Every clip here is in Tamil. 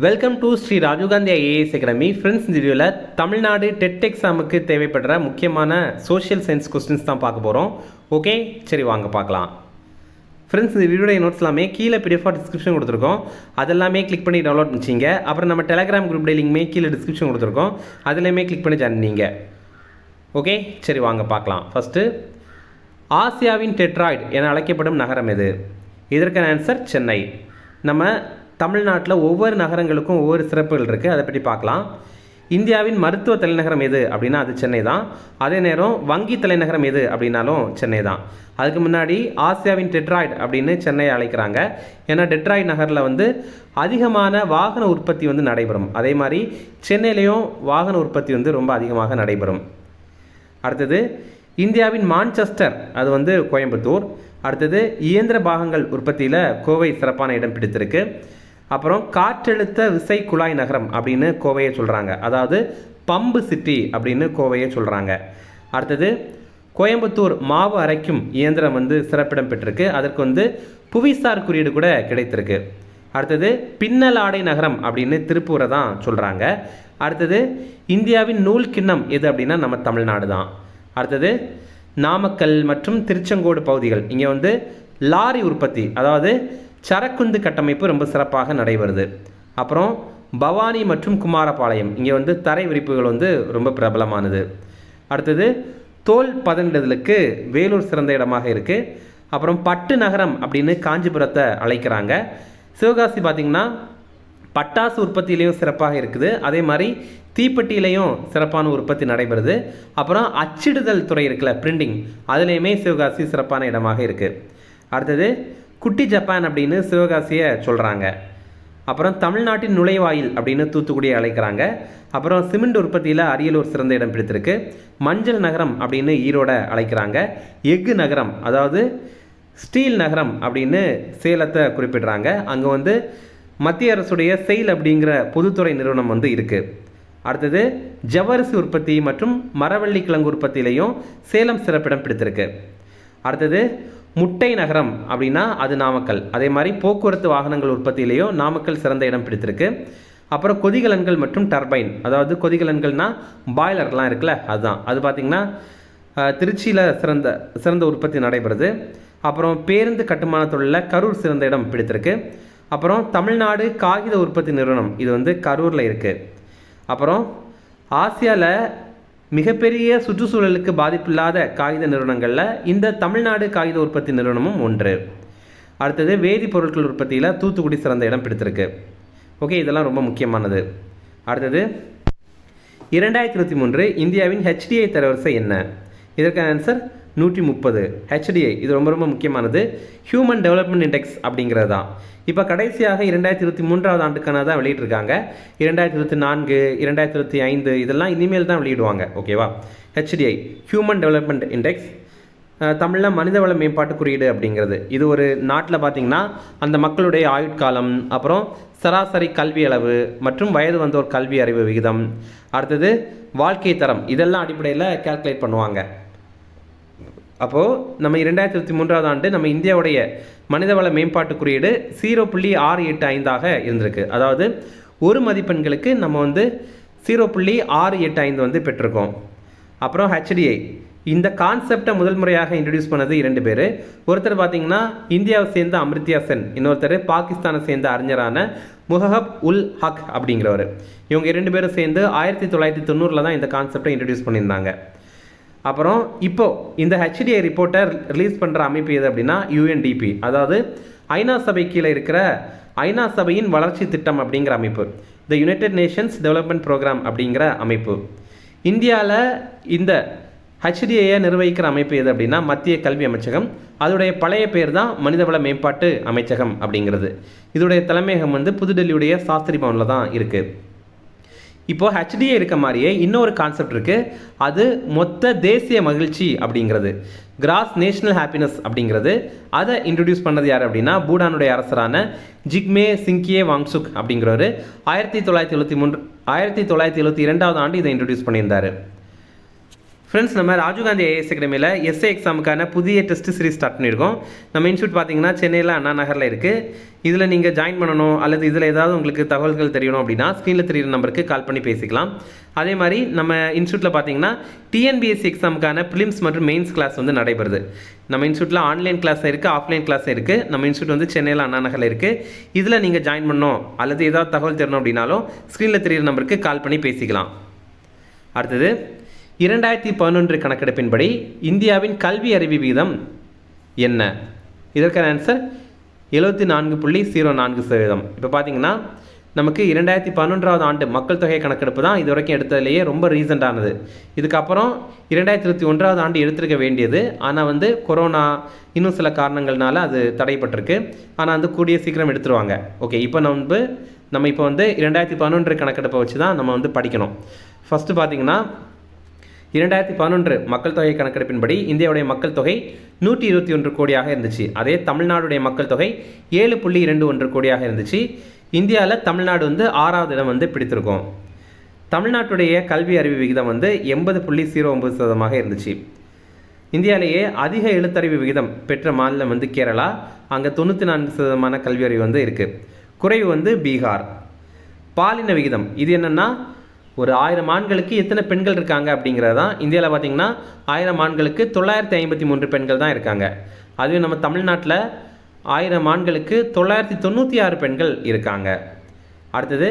Welcome to Sri Rajiv Gandhi IAS academy. Friends, இந்த வீடியோவில் தமிழ்நாடு டெட் எக்ஸாமுக்கு தேவைப்படுற முக்கியமான சோஷியல் சயின்ஸ் கொஸ்டின்ஸ் தான் பார்க்க போகிறோம். ஓகே, சரி வாங்க பார்க்கலாம். ஃப்ரெண்ட்ஸ், இந்த வீடியோடைய நோட்ஸ் எல்லாமே கீழே பிடிஎஃப் டிஸ்கிரிப்ஷன் கொடுத்துருக்கோம். அதெல்லாமே கிளிக் பண்ணி டவுன்லோட் பண்ணிச்சிங்க. அப்புறம் நம்ம டெலிகிராம் குரூப் லிங்க்மே கீழே டிஸ்கிரிப்ஷன் கொடுத்துருக்கோம். அதுலேயுமே கிளிக் பண்ணி ஜாயின் பண்ணிங்க. ஓகே, சரி வாங்க பார்க்கலாம். ஃபஸ்ட்டு, ஆசியாவின் டெட்ராய்டு என அழைக்கப்படும் நகரம் எது? இதற்கான ஆன்சர் சென்னை. நம்ம தமிழ்நாட்டில் ஒவ்வொரு நகரங்களுக்கும் ஒவ்வொரு சிறப்புகள் இருக்குது, அதை பற்றி பார்க்கலாம். இந்தியாவின் மருத்துவ தலைநகரம் எது அப்படின்னா அது சென்னை தான். அதே நேரம் வங்கி தலைநகரம் எது அப்படின்னாலும் சென்னை தான். அதுக்கு முன்னாடி ஆசியாவின் டெட்ராய்டு அப்படின்னு சென்னையை அழைக்கிறாங்க. ஏன்னா டெட்ராய்டு நகரில் அதிகமான வாகன உற்பத்தி நடைபெறும். அதே மாதிரி சென்னையிலையும் வாகன உற்பத்தி ரொம்ப அதிகமாக நடைபெறும். அடுத்தது, இந்தியாவின் மான்செஸ்டர் அது கோயம்புத்தூர். அடுத்தது, இயந்திர பாகங்கள் உற்பத்தியில் கோவை சிறப்பான இடம் பிடித்திருக்கு. அப்புறம் காற்றழுத்த விசை குழாய் நகரம் அப்படின்னு கோவையை சொல்கிறாங்க. அதாவது பம்பு சிட்டி அப்படின்னு கோவையை சொல்கிறாங்க. அடுத்தது, கோயம்புத்தூர் மாவு அரைக்கும் இயந்திரம் சிறப்பிடம் பெற்றிருக்கு. அதற்கு புவிசார் குறியீடு கூட கிடைத்திருக்கு. அடுத்தது, பின்னல் ஆடை நகரம் அப்படின்னு திருப்பூரை தான் சொல்கிறாங்க. அடுத்தது, இந்தியாவின் நூல் கிண்ணம் எது அப்படின்னா நம்ம தமிழ்நாடு தான். அடுத்தது, நாமக்கல் மற்றும் திருச்செங்கோடு பகுதிகள் இங்கே லாரி உற்பத்தி, அதாவது சரக்குந்து கட்டமைப்பு ரொம்ப சிறப்பாக நடைபெறுது. அப்புறம் பவானி மற்றும் குமாரபாளையம் இங்கே தரை விரிப்புகள் ரொம்ப பிரபலமானது. அடுத்தது, தோல் பதனிடுதலுக்கு வேலூர் சிறந்த இடமாக இருக்குது. அப்புறம் பட்டு நகரம் அப்படின்னு காஞ்சிபுரத்தை அழைக்கிறாங்க. சிவகாசி பார்த்திங்கன்னா பட்டாசு உற்பத்தியிலையும் சிறப்பாக இருக்குது. அதே மாதிரி தீப்பெட்டியிலையும் சிறப்பான உற்பத்தி நடைபெறுது. அப்புறம் அச்சிடுதல் துறை இருக்குல்ல, பிரிண்டிங், அதுலேயுமே சிவகாசி சிறப்பான இடமாக இருக்குது. அடுத்தது, குட்டி ஜப்பான் அப்படின்னு சிவகாசியை சொல்கிறாங்க. அப்புறம் தமிழ்நாட்டின் நுழைவாயில் அப்படின்னு தூத்துக்குடியை அழைக்கிறாங்க. அப்புறம் சிமெண்ட் உற்பத்தியில் அரியலூர் சிறந்த இடம் பிடித்திருக்கு. மஞ்சள் நகரம் அப்படின்னு ஈரோடை அழைக்கிறாங்க. எஃகு நகரம், அதாவது ஸ்டீல் நகரம் அப்படின்னு சேலத்தை குறிப்பிடுறாங்க. அங்கே மத்திய அரசுடைய செயில் அப்படிங்கிற பொதுத்துறை நிறுவனம் இருக்குது. அடுத்தது, ஜவ்வரிசி உற்பத்தி மற்றும் மரவள்ளி கிழங்கு உற்பத்தியிலையும் சேலம் சிறப்பிடம் பிடித்திருக்கு. அடுத்தது, முட்டை நகரம் அப்படின்னா அது நாமக்கல். அதே மாதிரி போக்குவரத்து வாகனங்கள் உற்பத்தியிலையும் நாமக்கல் சிறந்த இடம் பிடித்திருக்கு. அப்புறம் கொதிகலன்கள் மற்றும் டர்பைன், அதாவது கொதிகலன்கள்னால் பாய்லர்லாம் இருக்குல்ல, அதுதான். அது பார்த்திங்கன்னா திருச்சியில் சிறந்த உற்பத்தி நடைபெறுது. அப்புறம் பேருந்து கட்டுமான தொழிலில் கரூர் சிறந்த இடம் பிடித்திருக்கு. அப்புறம் தமிழ்நாடு காகித உற்பத்தி நிறுவனம் இது கரூரில் இருக்குது. அப்புறம் ஆசியாவில் மிகப்பெரிய சுற்றுச்சூழலுக்கு பாதிப்பில்லாத காகித நிறுவனங்களில் இந்த தமிழ்நாடு காகித உற்பத்தி நிறுவனமும் ஒன்று. அடுத்தது, வேதிப்பொருட்கள் உற்பத்தியில் தூத்துக்குடி சிறந்த இடம் பிடித்திருக்கு. ஓகே, இதெல்லாம் ரொம்ப முக்கியமானது. அடுத்தது, 2023 இந்தியாவின் HDI தரவரிசை என்ன? இதற்கான ஆன்சர் 130. HDI இது ரொம்ப ரொம்ப முக்கியமானது. ஹியூமன் டெவலப்மெண்ட் இண்டெக்ஸ் அப்படிங்கிறது தான். இப்போ கடைசியாக 2023 ஆண்டுக்கான தான் வெளியிட்டிருக்காங்க. 2024, 2025 இதெல்லாம் இனிமேல் தான் வெளியிடுவாங்க. ஓகேவா? HDI ஹியூமன் டெவலப்மெண்ட் இண்டெக்ஸ், தமிழில் மனிதவள மேம்பாட்டு குறியீடு அப்படிங்கிறது. இது ஒரு நாட்டில் பார்த்திங்கன்னா அந்த மக்களுடைய ஆயுட்காலம், அப்புறம் சராசரி கல்வி அளவு மற்றும் வயது வந்தோர் கல்வி அறிவு விகிதம், அடுத்தது வாழ்க்கை தரம், இதெல்லாம் அடிப்படையில் கால்குலேட் பண்ணுவாங்க. அப்போது நம்ம 2023 ஆண்டு நம்ம இந்தியாவுடைய மனிதவள மேம்பாட்டு குறியீடு 0.685 இருந்திருக்கு. அதாவது ஒரு மதிப்பெண்களுக்கு நம்ம 0.685 பெற்றிருக்கோம். அப்புறம் HDI இந்த கான்செப்டை முதல் முறையாக இன்ட்ரடியூஸ் பண்ணது 2 பேர். ஒருத்தர் பார்த்திங்கன்னா இந்தியாவை சேர்ந்த அமிர்தியா சென், இன்னொருத்தர் பாகிஸ்தானை சேர்ந்த அறிஞரான முஹப் உல் ஹக் அப்படிங்கிறவர். இவங்க 2 பேரும் சேர்ந்து 1990 தான் இந்த கான்செப்டை இன்ட்ரடியூஸ் பண்ணியிருந்தாங்க. அப்புறம் இப்போது இந்த HDI ரிப்போர்ட்டை ரிலீஸ் பண்ணுற அமைப்பு எது அப்படின்னா UNDP, அதாவது ஐநா சபை கீழே இருக்கிற ஐநா சபையின் வளர்ச்சி திட்டம் அப்படிங்கிற அமைப்பு, the united nations development program அப்படிங்கிற அமைப்பு. இந்தியாவில் இந்த HDIயை நிர்வகிக்கிற அமைப்பு எது அப்படின்னா மத்திய கல்வி அமைச்சகம். அதோடைய பழைய பேர் தான் மனிதவள மேம்பாட்டு அமைச்சகம் அப்படிங்கிறது. இதோடைய தலைமையகம் புதுடெல்லியுடைய சாஸ்திரி பவனில் தான் இருக்குது. இப்போது HDI இருக்க மாதிரியே இன்னொரு கான்செப்ட் இருக்குது. அது மொத்த தேசிய மகிழ்ச்சி அப்படிங்கிறது, கிராஸ் நேஷனல் ஹாப்பினஸ் அப்படிங்கிறது. அதை இன்ட்ரடியூஸ் பண்ணது யார் அப்படின்னா பூடானுடைய அரசரான ஜிக்மே சிங்கியே வாங்சுக் அப்படிங்கிறவர் 1972 ஆண்டு இதை இன்ட்ரடியூஸ் பண்ணியிருந்தார். ஃப்ரெண்ட்ஸ், நம்ம ராஜீவ்காந்தி ஐஏஎஸ் அகாடமியில் எஸ்ஏ எக்ஸாமுக்கான புதிய டெஸ்ட் சீரிஸ் ஸ்டார்ட் பண்ணியிருக்கோம். நம்ம இன்ஸ்டியூட் பார்த்தீங்கன்னா சென்னையில் அண்ணா நகரில் இருக்குது. இதில் நீங்கள் ஜாயின் பண்ணணும் அல்லது இதில் ஏதாவது உங்களுக்கு தகவல்கள் தெரியணும் அப்படின்னா ஸ்க்ரீனில் தெரியுற நம்பருக்கு கால் பண்ணி பேசிக்கலாம். அதே மாதிரி நம்ம இன்ஸ்டியூட்டில் பார்த்தீங்கன்னா டிஎன்பிஎஸ்சி எக்ஸாமுக்கான ப்ரிலிம்ஸ் மற்றும் மெயின்ஸ் கிளாஸ் வந்து நடைபெறுது. நம்ம இன்ஸ்டியூட்டில் ஆன்லைன் கிளாஸ் இருக்குது, ஆஃப்லைன் கிளாஸ் இருக்குது. நம்ம இன்ஸ்டியூட் வந்து சென்னையில் அண்ணா நகரில் இருக்குது. இதில் நீங்கள் ஜாயின் பண்ணணும் அல்லது ஏதாவது தகவல் தெரியணும் அப்படின்னாலும் ஸ்க்ரீனில் தெரியுற நம்பருக்கு கால் பண்ணி பேசிக்கலாம். அடுத்தது 2011 கணக்கெடுப்பின்படி இந்தியாவின் கல்வி அறிவு விகிதம் என்ன? இதற்கான ஆன்சர் 74.04%. இப்போ பார்த்தீங்கன்னா நமக்கு 2011ஆவது ஆண்டு மக்கள் தொகை கணக்கெடுப்பு தான் இது வரைக்கும் எடுத்ததுலேயே ரொம்ப ரீசெண்டானது. இதுக்கப்புறம் 2021ஆவது ஆண்டு எடுத்திருக்க வேண்டியது, ஆனால் வந்து கொரோனா இன்னும் சில காரணங்கள்னால அது தடைப்பட்டிருக்கு. ஆனால் வந்து கூடிய சீக்கிரம் எடுத்துருவாங்க. ஓகே, இப்போ நம்ம இப்போ வந்து 2011 கணக்கெடுப்பை வச்சு தான் நம்ம வந்து படிக்கணும். ஃபஸ்ட்டு பார்த்தீங்கன்னா 2011 மக்கள் தொகை கணக்கெடுப்பின்படி இந்தியாவுடைய மக்கள் தொகை 121 கோடியாக இருந்துச்சு. அதே தமிழ்நாடுடைய மக்கள் தொகை 7.21 கோடியாக இருந்துச்சு. இந்தியாவில் தமிழ்நாடு வந்து 6வது இடம் வந்து பிடித்திருக்கோம். தமிழ்நாட்டுடைய கல்வி அறிவு விகிதம் வந்து 80.09% இருந்துச்சு. இந்தியாவிலேயே அதிக எழுத்தறிவு விகிதம் பெற்ற மாநிலம் வந்து கேரளா. அங்கே 94% கல்வி அறிவு வந்து இருக்குது. குறைவு வந்து பீகார். பாலின விகிதம் இது என்னென்னா, ஒரு 1000 ஆண்களுக்கு எத்தனை பெண்கள் இருக்காங்க அப்படிங்கிறது தான். இந்தியாவில் பார்த்தீங்கன்னா 1000 ஆண்களுக்கு 953 பெண்கள் தான் இருக்காங்க. அதுவே நம்ம தமிழ்நாட்டில் 1000 ஆண்களுக்கு 996 பெண்கள் இருக்காங்க. அடுத்தது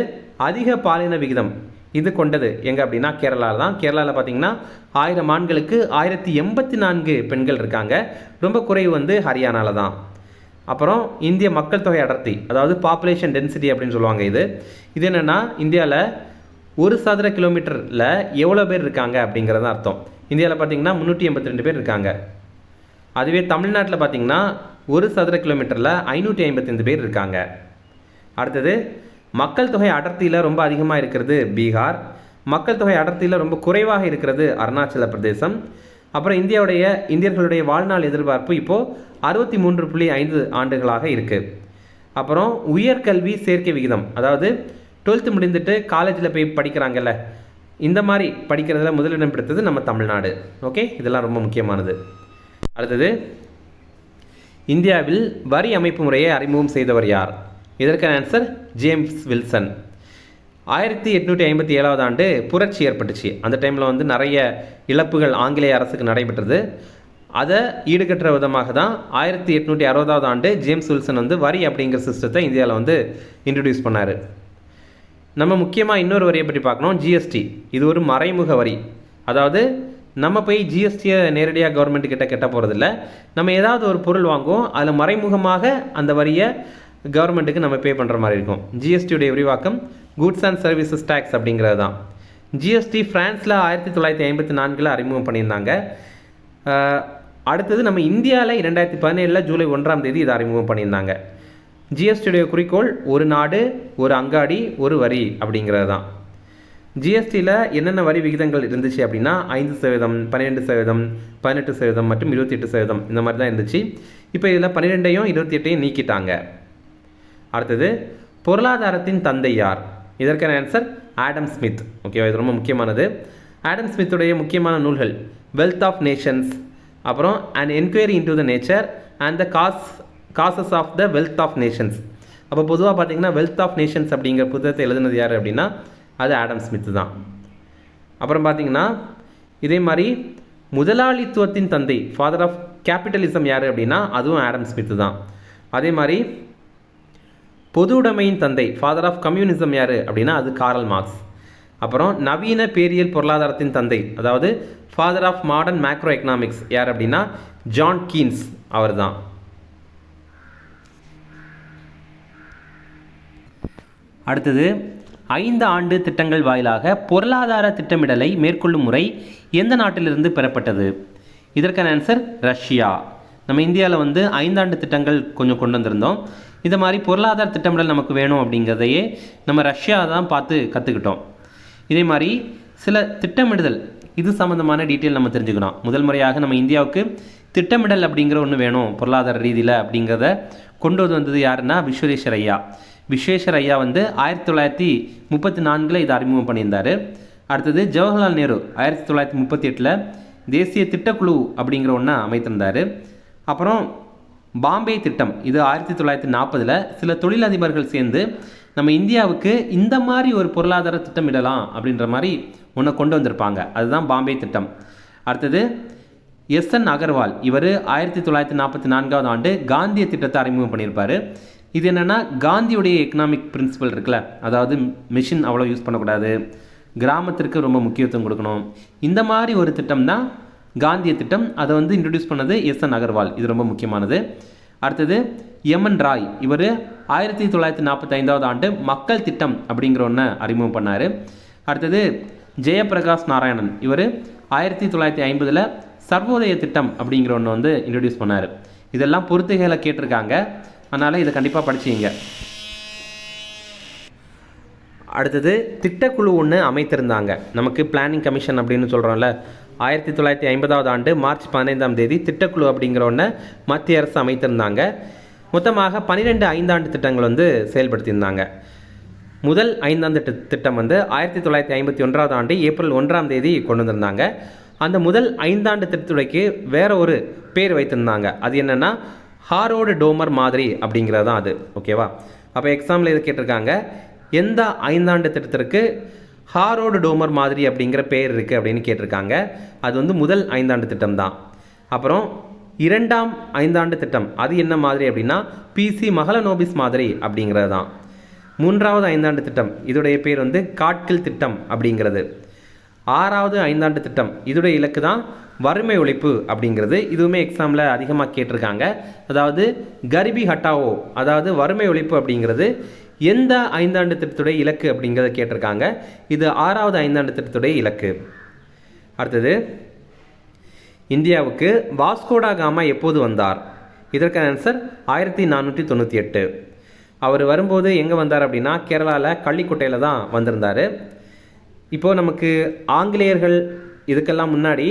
அதிக பாலின விகிதம் இது கொண்டது எங்கே அப்படின்னா கேரளாவில் தான். கேரளாவில் பார்த்தீங்கன்னா 1000 ஆண்களுக்கு 1084 பெண்கள் இருக்காங்க. ரொம்ப குறைவு வந்து ஹரியானாவில் தான். அப்புறம் இந்திய மக்கள் தொகை அடர்த்தி, அதாவது பாப்புலேஷன் டென்சிட்டி அப்படின்னு சொல்லுவாங்க. இது என்னென்னா, இந்தியாவில் 1 சதுர கிலோமீட்டரில் எவ்வளோ பேர் இருக்காங்க அப்படிங்கிறது அர்த்தம். இந்தியாவில் பார்த்தீங்கன்னா 382 பேர் இருக்காங்க. அதுவே தமிழ்நாட்டில் பார்த்தீங்கன்னா 1 சதுர கிலோமீட்டரில் 555 பேர் இருக்காங்க. அடுத்தது மக்கள் தொகை அடர்த்தியில் ரொம்ப அதிகமாக இருக்கிறது பீகார். மக்கள் தொகை அடர்த்தியில் ரொம்ப குறைவாக இருக்கிறது அருணாச்சல பிரதேசம். அப்புறம் இந்தியர்களுடைய வாழ்நாள் எதிர்பார்ப்பு இப்போது 63.5 ஆண்டுகளாக இருக்குது. அப்புறம் உயர்கல்வி சேர்க்கை விகிதம், அதாவது 12th முடிந்துட்டு காலேஜில் போய் படிக்கிறாங்கல்ல, இந்த மாதிரி படிக்கிறதுல முதலிடம் பிடித்தது நம்ம தமிழ்நாடு. ஓகே, இதெல்லாம் ரொம்ப முக்கியமானது. அடுத்தது இந்தியாவில் வரி அமைப்பு முறையை அறிமுகம் செய்தவர் யார்? இதற்கான ஆன்சர் ஜேம்ஸ் வில்சன். 1857ஆவது ஆண்டு புரட்சி ஏற்பட்டுச்சு. அந்த டைமில் வந்து நிறைய இழப்புகள் ஆங்கிலேய அரசுக்கு நடைபெற்றது. அதை ஈடுகட்டுற விதமாக தான் 1860ஆவது ஆண்டு ஜேம்ஸ் வில்சன் வந்து வரி அப்படிங்கிற சிஸ்டத்தை இந்தியாவில் வந்து இன்ட்ரடியூஸ் பண்ணார். நம்ம முக்கியமாக இன்னொரு வரியை பற்றி பார்க்கணும், ஜிஎஸ்டி. இது ஒரு மறைமுக வரி. அதாவது நம்ம போய் ஜிஎஸ்டியை நேரடியாக கவர்மெண்ட்டுக்கிட்ட கட்ட போகிறதில்ல. நம்ம ஏதாவது ஒரு பொருள் வாங்குவோம், அதில் மறைமுகமாக அந்த வரியை கவர்மெண்ட்டுக்கு நம்ம பே பண்ணுற மாதிரி இருக்கும். ஜிஎஸ்டியுடைய விரிவாக்கம் கூட்ஸ் அண்ட் சர்வீசஸ் டேக்ஸ் அப்படிங்கிறது தான். ஜிஎஸ்டி ஃப்ரான்ஸில் 1954 அறிமுகம் பண்ணியிருந்தாங்க. அடுத்தது நம்ம இந்தியாவில் 2017 ஜூலை 1ஆம் தேதி இதை அறிமுகம் பண்ணியிருந்தாங்க. ஜிஎஸ்டியுடைய குறிக்கோள் ஒரு நாடு ஒரு அங்காடி ஒரு வரி அப்படிங்கிறது தான். ஜிஎஸ்டியில் என்னென்ன வரி விகிதங்கள் இருந்துச்சு அப்படின்னா 5%, 12%, 18% மற்றும் 28% இந்த மாதிரி தான் இருந்துச்சு. இப்போ இதில் 12ஐயும் 28ஐயும் நீக்கிட்டாங்க. அடுத்தது பொருளாதாரத்தின் தந்தை யார்? இதற்கான ஆன்சர் ஆடம் ஸ்மித். ஓகேவா, இது ரொம்ப முக்கியமானது. ஆடம் ஸ்மித்துடைய முக்கியமான நூல்கள் வெல்த் ஆஃப் நேஷன்ஸ், அப்புறம் and enquiry into the nature and the causes of the wealth of nations. அப்போ பொதுவாக பார்த்தீங்கன்னா வெல்த் ஆஃப் நேஷன்ஸ் அப்படிங்கிற புத்தகத்தை எழுதுனது யார் அப்படின்னா அது ஆடம் ஸ்மித் தான். அப்புறம் பார்த்தீங்கன்னா இதே மாதிரி முதலாளித்துவத்தின் தந்தை, ஃபாதர் ஆஃப் கேபிட்டலிசம் யார் அப்படின்னா அதுவும் ஆடம் ஸ்மித் தான். அதே மாதிரி பொது உடைமையின் தந்தை, ஃபாதர் ஆஃப் கம்யூனிசம் யார் அப்படின்னா அது காரல் மார்க்ஸ். அப்புறம் நவீன பேரியல் பொருளாதாரத்தின் தந்தை, அதாவது father of modern macro economics யார் அப்படின்னா ஜான் கீன்ஸ் அவர் தான். அடுத்தது 5 ஆண்டு திட்டங்கள் வாயிலாக பொருளாதார திட்டமிடலை மேற்கொள்ளும் முறை எந்த நாட்டிலிருந்து பெறப்பட்டது? இதற்கான ஆன்சர் ரஷ்யா. நம்ம இந்தியாவில் வந்து 5 ஆண்டு திட்டங்கள் கொஞ்சம் கொண்டு வந்திருந்தோம். இந்த மாதிரி பொருளாதார திட்டமிடல் நமக்கு வேணும் அப்படிங்கிறதையே நம்ம ரஷ்யா தான் பார்த்து கற்றுக்கிட்டோம். இதே மாதிரி சில திட்டமிடுதல் இது சம்மந்தமான டீட்டெயில் நம்ம தெரிஞ்சுக்கணும். முதல் முறையாக நம்ம இந்தியாவுக்கு திட்டமிடல் அப்படிங்கிற ஒன்று வேணும் பொருளாதார ரீதியில் அப்படிங்கிறத கொண்டு வந்தது யாருன்னா விஸ்வேஸ்வர் ஐயா. விஸ்வேஸ்வர் ஐயா வந்து 1934 இதை அறிமுகம் பண்ணியிருந்தார். அடுத்தது ஜவஹர்லால் நேரு 1938 தேசிய திட்டக்குழு அப்படிங்கிற ஒன்று அமைத்திருந்தார். அப்புறம் பாம்பே திட்டம், இது 1940 சில தொழிலதிபர்கள் சேர்ந்து நம்ம இந்தியாவுக்கு இந்த மாதிரி ஒரு பொருளாதார திட்டமிடலாம் அப்படின்ற மாதிரி ஒன்று கொண்டு வந்திருப்பாங்க. அதுதான் பாம்பே திட்டம். அடுத்தது எஸ்என் அகர்வால், இவர் 1944 ஆண்டு காந்திய திட்டத்தை அறிமுகம் பண்ணியிருப்பார். இது என்னென்னா காந்தியுடைய எக்கனாமிக் பிரின்சிபல் இருக்குல்ல, அதாவது மிஷின் அவ்வளோ யூஸ் பண்ணக்கூடாது, கிராமத்திற்கு ரொம்ப முக்கியத்துவம் கொடுக்கணும், இந்த மாதிரி ஒரு திட்டம் தான் காந்திய திட்டம். அதை வந்து இன்ட்ரடியூஸ் பண்ணது எஸ்என் அகர்வால், இது ரொம்ப முக்கியமானது. அடுத்தது எம்என் ராய், இவர் 1945 ஆண்டு மக்கள் திட்டம் அப்படிங்கிற ஒன்று அறிமுகம் பண்ணார். அடுத்தது ஜெயபிரகாஷ் நாராயணன், இவர் 1950 சர்வோதய திட்டம் அப்படிங்கிற ஒன்று வந்து இன்ட்ரடியூஸ் பண்ணார். இதெல்லாம் பொறுத்துகைகளை கேட்டிருக்காங்க, அதனால் இதை கண்டிப்பாக படிச்சிங்க. அடுத்தது திட்டக்குழு ஒன்று அமைத்திருந்தாங்க. நமக்கு பிளானிங் கமிஷன் அப்படின்னு சொல்கிறோம்ல, 1950 ஆண்டு மார்ச் 15 திட்டக்குழு அப்படிங்கிற ஒன்று மத்திய அரசு அமைத்திருந்தாங்க. மொத்தமாக 12 ஐந்தாண்டு திட்டங்கள் வந்து செயல்படுத்தியிருந்தாங்க. முதல் ஐந்தாண்டு திட்டம் வந்து 1951 ஆண்டு ஏப்ரல் 1 கொண்டு வந்திருந்தாங்க. அந்த முதல் ஐந்தாண்டு திட்டத்துறைக்கு வேற ஒரு பேர் வைத்திருந்தாங்க. அது என்னென்னா ஹாரோடு டோமர் மாதிரி அப்படிங்கிறது தான் அது. ஓகேவா? அப்போ எக்ஸாமில் இது கேட்டிருக்காங்க, எந்த ஐந்தாண்டு திட்டத்திற்கு ஹாரோடு டோமர் மாதிரி அப்படிங்கிற பேர் இருக்குது அப்படின்னு கேட்டிருக்காங்க. அது வந்து முதல் ஐந்தாண்டு திட்டம் தான். அப்புறம் இரண்டாம் ஐந்தாண்டு திட்டம், அது என்ன மாதிரி அப்படின்னா பிசி மகளநோபிஸ் மாதிரி அப்படிங்கிறது தான். மூன்றாவது ஐந்தாண்டு திட்டம், இதோடைய பேர் வந்து காட்கில் திட்டம் அப்படிங்கிறது. ஆறாவது ஐந்தாண்டு திட்டம், இதோடைய இலக்கு தான் வறுமை ஒழிப்பு அப்படிங்கிறது. இதுவுமே எக்ஸாமில் அதிகமாக கேட்டிருக்காங்க. அதாவது கரிபி ஹட்டாவோ, அதாவது வறுமை ஒழிப்பு அப்படிங்கிறது எந்த ஐந்தாண்டு திட்டத்துடைய இலக்கு அப்படிங்கிறத கேட்டிருக்காங்க. இது ஆறாவது ஐந்தாண்டு திட்டத்துடைய இலக்கு. அடுத்தது இந்தியாவுக்கு வாஸ்கோடா காமா எப்போது வந்தார்? இதற்கான ஆன்சர் 1498. அவர் வரும்போது எங்கே வந்தார் அப்படின்னா கேரளாவில் கள்ளிக்கோட்டையில் தான் வந்திருந்தார். இப்போது நமக்கு ஆங்கிலேயர்கள் இதுக்கெல்லாம் முன்னாடி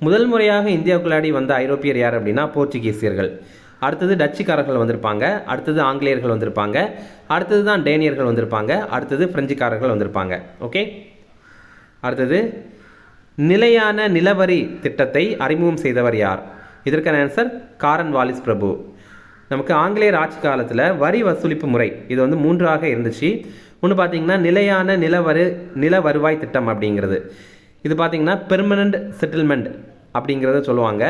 முதல் முறையாக இந்தியாவுக்குள்ளாடி வந்த ஐரோப்பியர் யார் அப்படின்னா போர்ச்சுகீசியர்கள். அடுத்தது டச்சுக்காரர்கள் வந்திருப்பாங்க, அடுத்தது ஆங்கிலேயர்கள் வந்திருப்பாங்க, அடுத்தது தான் டேனியர்கள் வந்திருப்பாங்க, அடுத்தது பிரெஞ்சுக்காரர்கள் வந்திருப்பாங்க. ஓகே. அடுத்தது நிலையான நிலவரி திட்டத்தை அறிமுகம் செய்தவர் யார்? இதற்கான ஆன்சர் காரன் வாலிஸ் பிரபு. நமக்கு ஆங்கிலேயர் ஆட்சி காலத்தில் வரி வசூலிப்பு முறை இது வந்து 3ஆக இருந்துச்சு. ஒன்று பார்த்தீங்கன்னா நிலையான நில வருவாய் திட்டம் அப்படிங்கிறது. இது பார்த்தீங்கன்னா பெர்மனண்ட் செட்டில்மெண்ட் அப்படிங்கிறத சொல்லுவாங்க.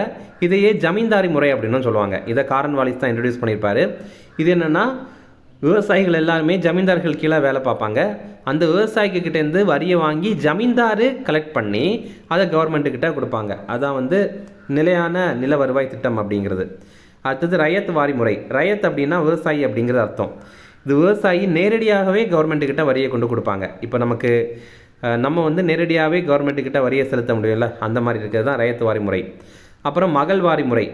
இதையே ஜமீன்தாரி முறை அப்படின்னு சொல்லுவாங்க. இதை காரன் வாலிஸ் தான் இன்ட்ரடியூஸ் பண்ணியிருப்பார். இது என்னென்னா விவசாயிகள் எல்லாருமே ஜமீன்தார்கள் கீழே வேலை பார்ப்பாங்க. அந்த விவசாயிக்கிட்டேருந்து வரியை வாங்கி ஜமீன்தார் கலெக்ட் பண்ணி அதை கவர்மெண்ட்டுக்கிட்ட கொடுப்பாங்க. அதான் வந்து நிலையான நில வருவாய் திட்டம் அப்படிங்கிறது. அடுத்தது ரயத் வாரி முறை. ரயத் அப்படின்னா விவசாயி அப்படிங்கிறது அர்த்தம். இது விவசாயி நேரடியாகவே கவர்மெண்ட்டுக்கிட்ட வரியை கொண்டு கொடுப்பாங்க. இப்போ நமக்கு நம்ம வந்து நேரடியாகவே கவர்மெண்ட்டுக்கிட்ட வரியை செலுத்த முடியல, அந்த மாதிரி இருக்கிறது தான் ரயத் வாரி முறை. அப்புறம் மகள்வாரி முறை.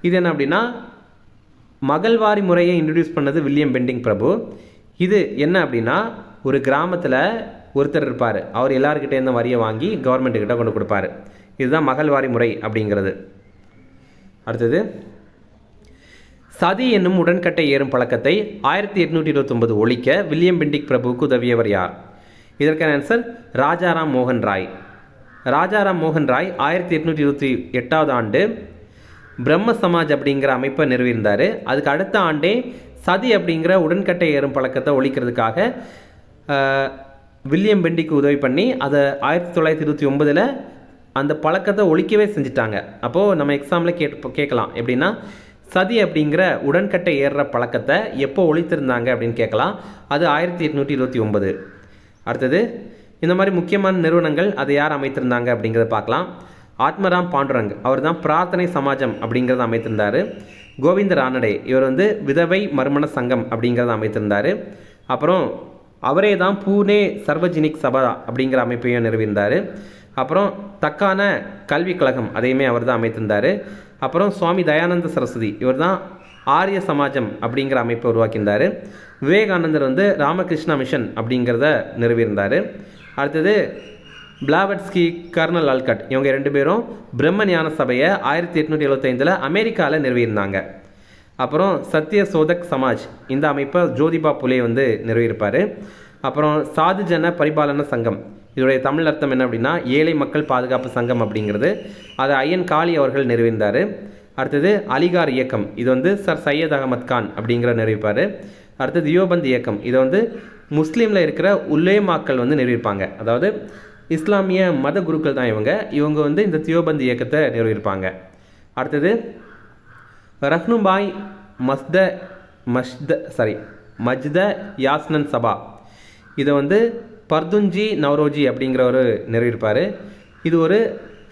இது என்ன அப்படின்னா மகள்வாரி முறையை இன்ட்ரடியூஸ் பண்ணது வில்லியம் பெண்டிங் பிரபு. இது என்ன அப்படின்னா ஒரு கிராமத்தில் ஒருத்தர் இருப்பார், அவர் எல்லாருக்கிட்டேருந்து வரியை வாங்கி கவர்மெண்ட்டுக்கிட்ட கொண்டு கொடுப்பாரு. இதுதான் மகள்வாரி முறை அப்படிங்கிறது. அடுத்தது சதி என்னும் உடன்கட்டை ஏறும் பழக்கத்தை 1829 ஒழிக்க வில்லியம் பெண்டிங் பிரபுவுக்கு உதவியவர் யார்? இதற்கான ஆன்சர் ராஜாராம் மோகன் ராய். ராஜாராம் மோகன் ராய் 1828 ஆண்டு பிரம்ம சமாஜ் அப்படிங்கிற அமைப்பை நிறுவியிருந்தார். அதுக்கு அடுத்த ஆண்டே சதி அப்படிங்கிற உடன்கட்டை ஏறும் பழக்கத்தை ஒழிக்கிறதுக்காக வில்லியம் பெண்டிக்கு உதவி பண்ணி அதை 1929 அந்த பழக்கத்தை ஒழிக்கவே செஞ்சிட்டாங்க. அப்போது நம்ம எக்ஸாமில் கேட்கலாம் எப்படின்னா சதி அப்படிங்கிற உடன்கட்டை ஏறுற பழக்கத்தை எப்போ ஒழித்திருந்தாங்க அப்படின்னு கேட்கலாம். அது 1829. அடுத்தது இந்த மாதிரி முக்கியமான நிறுவனங்கள் அதை யார் அமைத்திருந்தாங்க அப்படிங்கிறத பார்க்கலாம். ஆத்மராம் பாண்டுரங், அவர் தான் பிரார்த்தனை சமாஜம் அப்படிங்கிறத அமைத்திருந்தார். கோவிந்த ரானடே, இவர் வந்து விதவை மறுமண சங்கம் அப்படிங்கிறத அமைத்திருந்தார். அப்புறம் அவரே தான் பூனே சர்வஜனிக் சபா அப்படிங்கிற அமைப்பையும் நிறுவியிருந்தார். அப்புறம் தக்கான கல்விக் கழகம், அதையுமே அவர் தான் அமைத்திருந்தார். அப்புறம் சுவாமி தயானந்த சரஸ்வதி, இவர் தான் ஆரிய சமாஜம் அப்படிங்கிற அமைப்பை உருவாக்கியிருந்தார். விவேகானந்தர் வந்து ராமகிருஷ்ணா மிஷன் அப்படிங்கிறத நிறுவியிருந்தார். அடுத்தது பிளாவட்ஸ்கி, கர்னல் ஆல்கட், இவங்க 2 பேரும் பிரம்ம ஞான சபையை 1875 அமெரிக்காவில் நிறுவியிருந்தாங்க. அப்புறம் சத்ய சோதக் சமாஜ், இந்த அமைப்பை ஜோதிபா புலே வந்து நிறுவியிருப்பார். அப்புறம் சாதுஜன பரிபாலன சங்கம், இதோடைய தமிழ் அர்த்தம் என்ன அப்படின்னா ஏழை மக்கள் பாதுகாப்பு சங்கம் அப்படிங்கிறது. அதை ஐயன் காளி அவர்கள் நிறுவிந்தார். அடுத்தது அலிகார் இயக்கம், இது வந்து சர் சையத் அகமத் கான் அப்படிங்கிற நிறுவிப்பார். அடுத்தது தியோபந்த் இயக்கம், இதை வந்து முஸ்லீமில் இருக்கிற உலேமாக்கள் வந்து நிறுவிப்பாங்க. அதாவது இஸ்லாமிய மத குருக்கள் தான் இவங்க வந்து இந்த தியோபந்த் இயக்கத்தை நிறுவியிருப்பாங்க. அடுத்தது ரஹ்னுபாய் மஜ்த யாஸ்னன் சபா, இதை வந்து பர்துஞ்சி நவ்ரோஜி அப்படிங்கிறவர் நிறுவியிருப்பார். இது ஒரு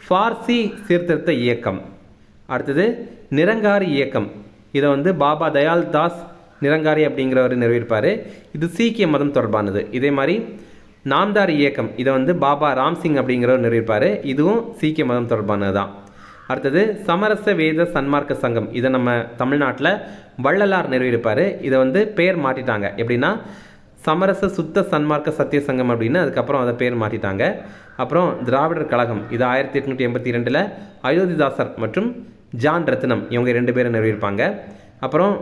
ஃபார்சி சீர்திருத்த இயக்கம். அடுத்தது நிரங்காரி இயக்கம், இதை வந்து பாபா தயால் தாஸ் நிரங்காரி அப்படிங்கிறவர் நிறுவியிருப்பார். இது சீக்கிய மதம் தொடர்பானது. இதே மாதிரி நாம்தார் இயக்கம், இதை வந்து பாபா ராம்சிங் அப்படிங்கிறவர் நிறுவியிருப்பார். இதுவும் சீக்கிய மதம் தொடர்பானது தான். அடுத்தது சமரச வேத சன்மார்க்க சங்கம், இதை நம்ம தமிழ்நாட்டில் வள்ளலார் நிறுவியிருப்பார். இதை வந்து பேர் மாற்றிட்டாங்க. எப்படின்னா சமரச சுத்த சன்மார்க்க சத்திய சங்கம் அப்படின்னு அதுக்கப்புறம் அதை பேர் மாற்றிட்டாங்க. அப்புறம் திராவிடர் கழகம், இது 1882 அயோத்திதாசர் மற்றும் ஜான் ரத்னம் இவங்க 2 பேரும் நிறுவியிருப்பாங்க. அப்புறம்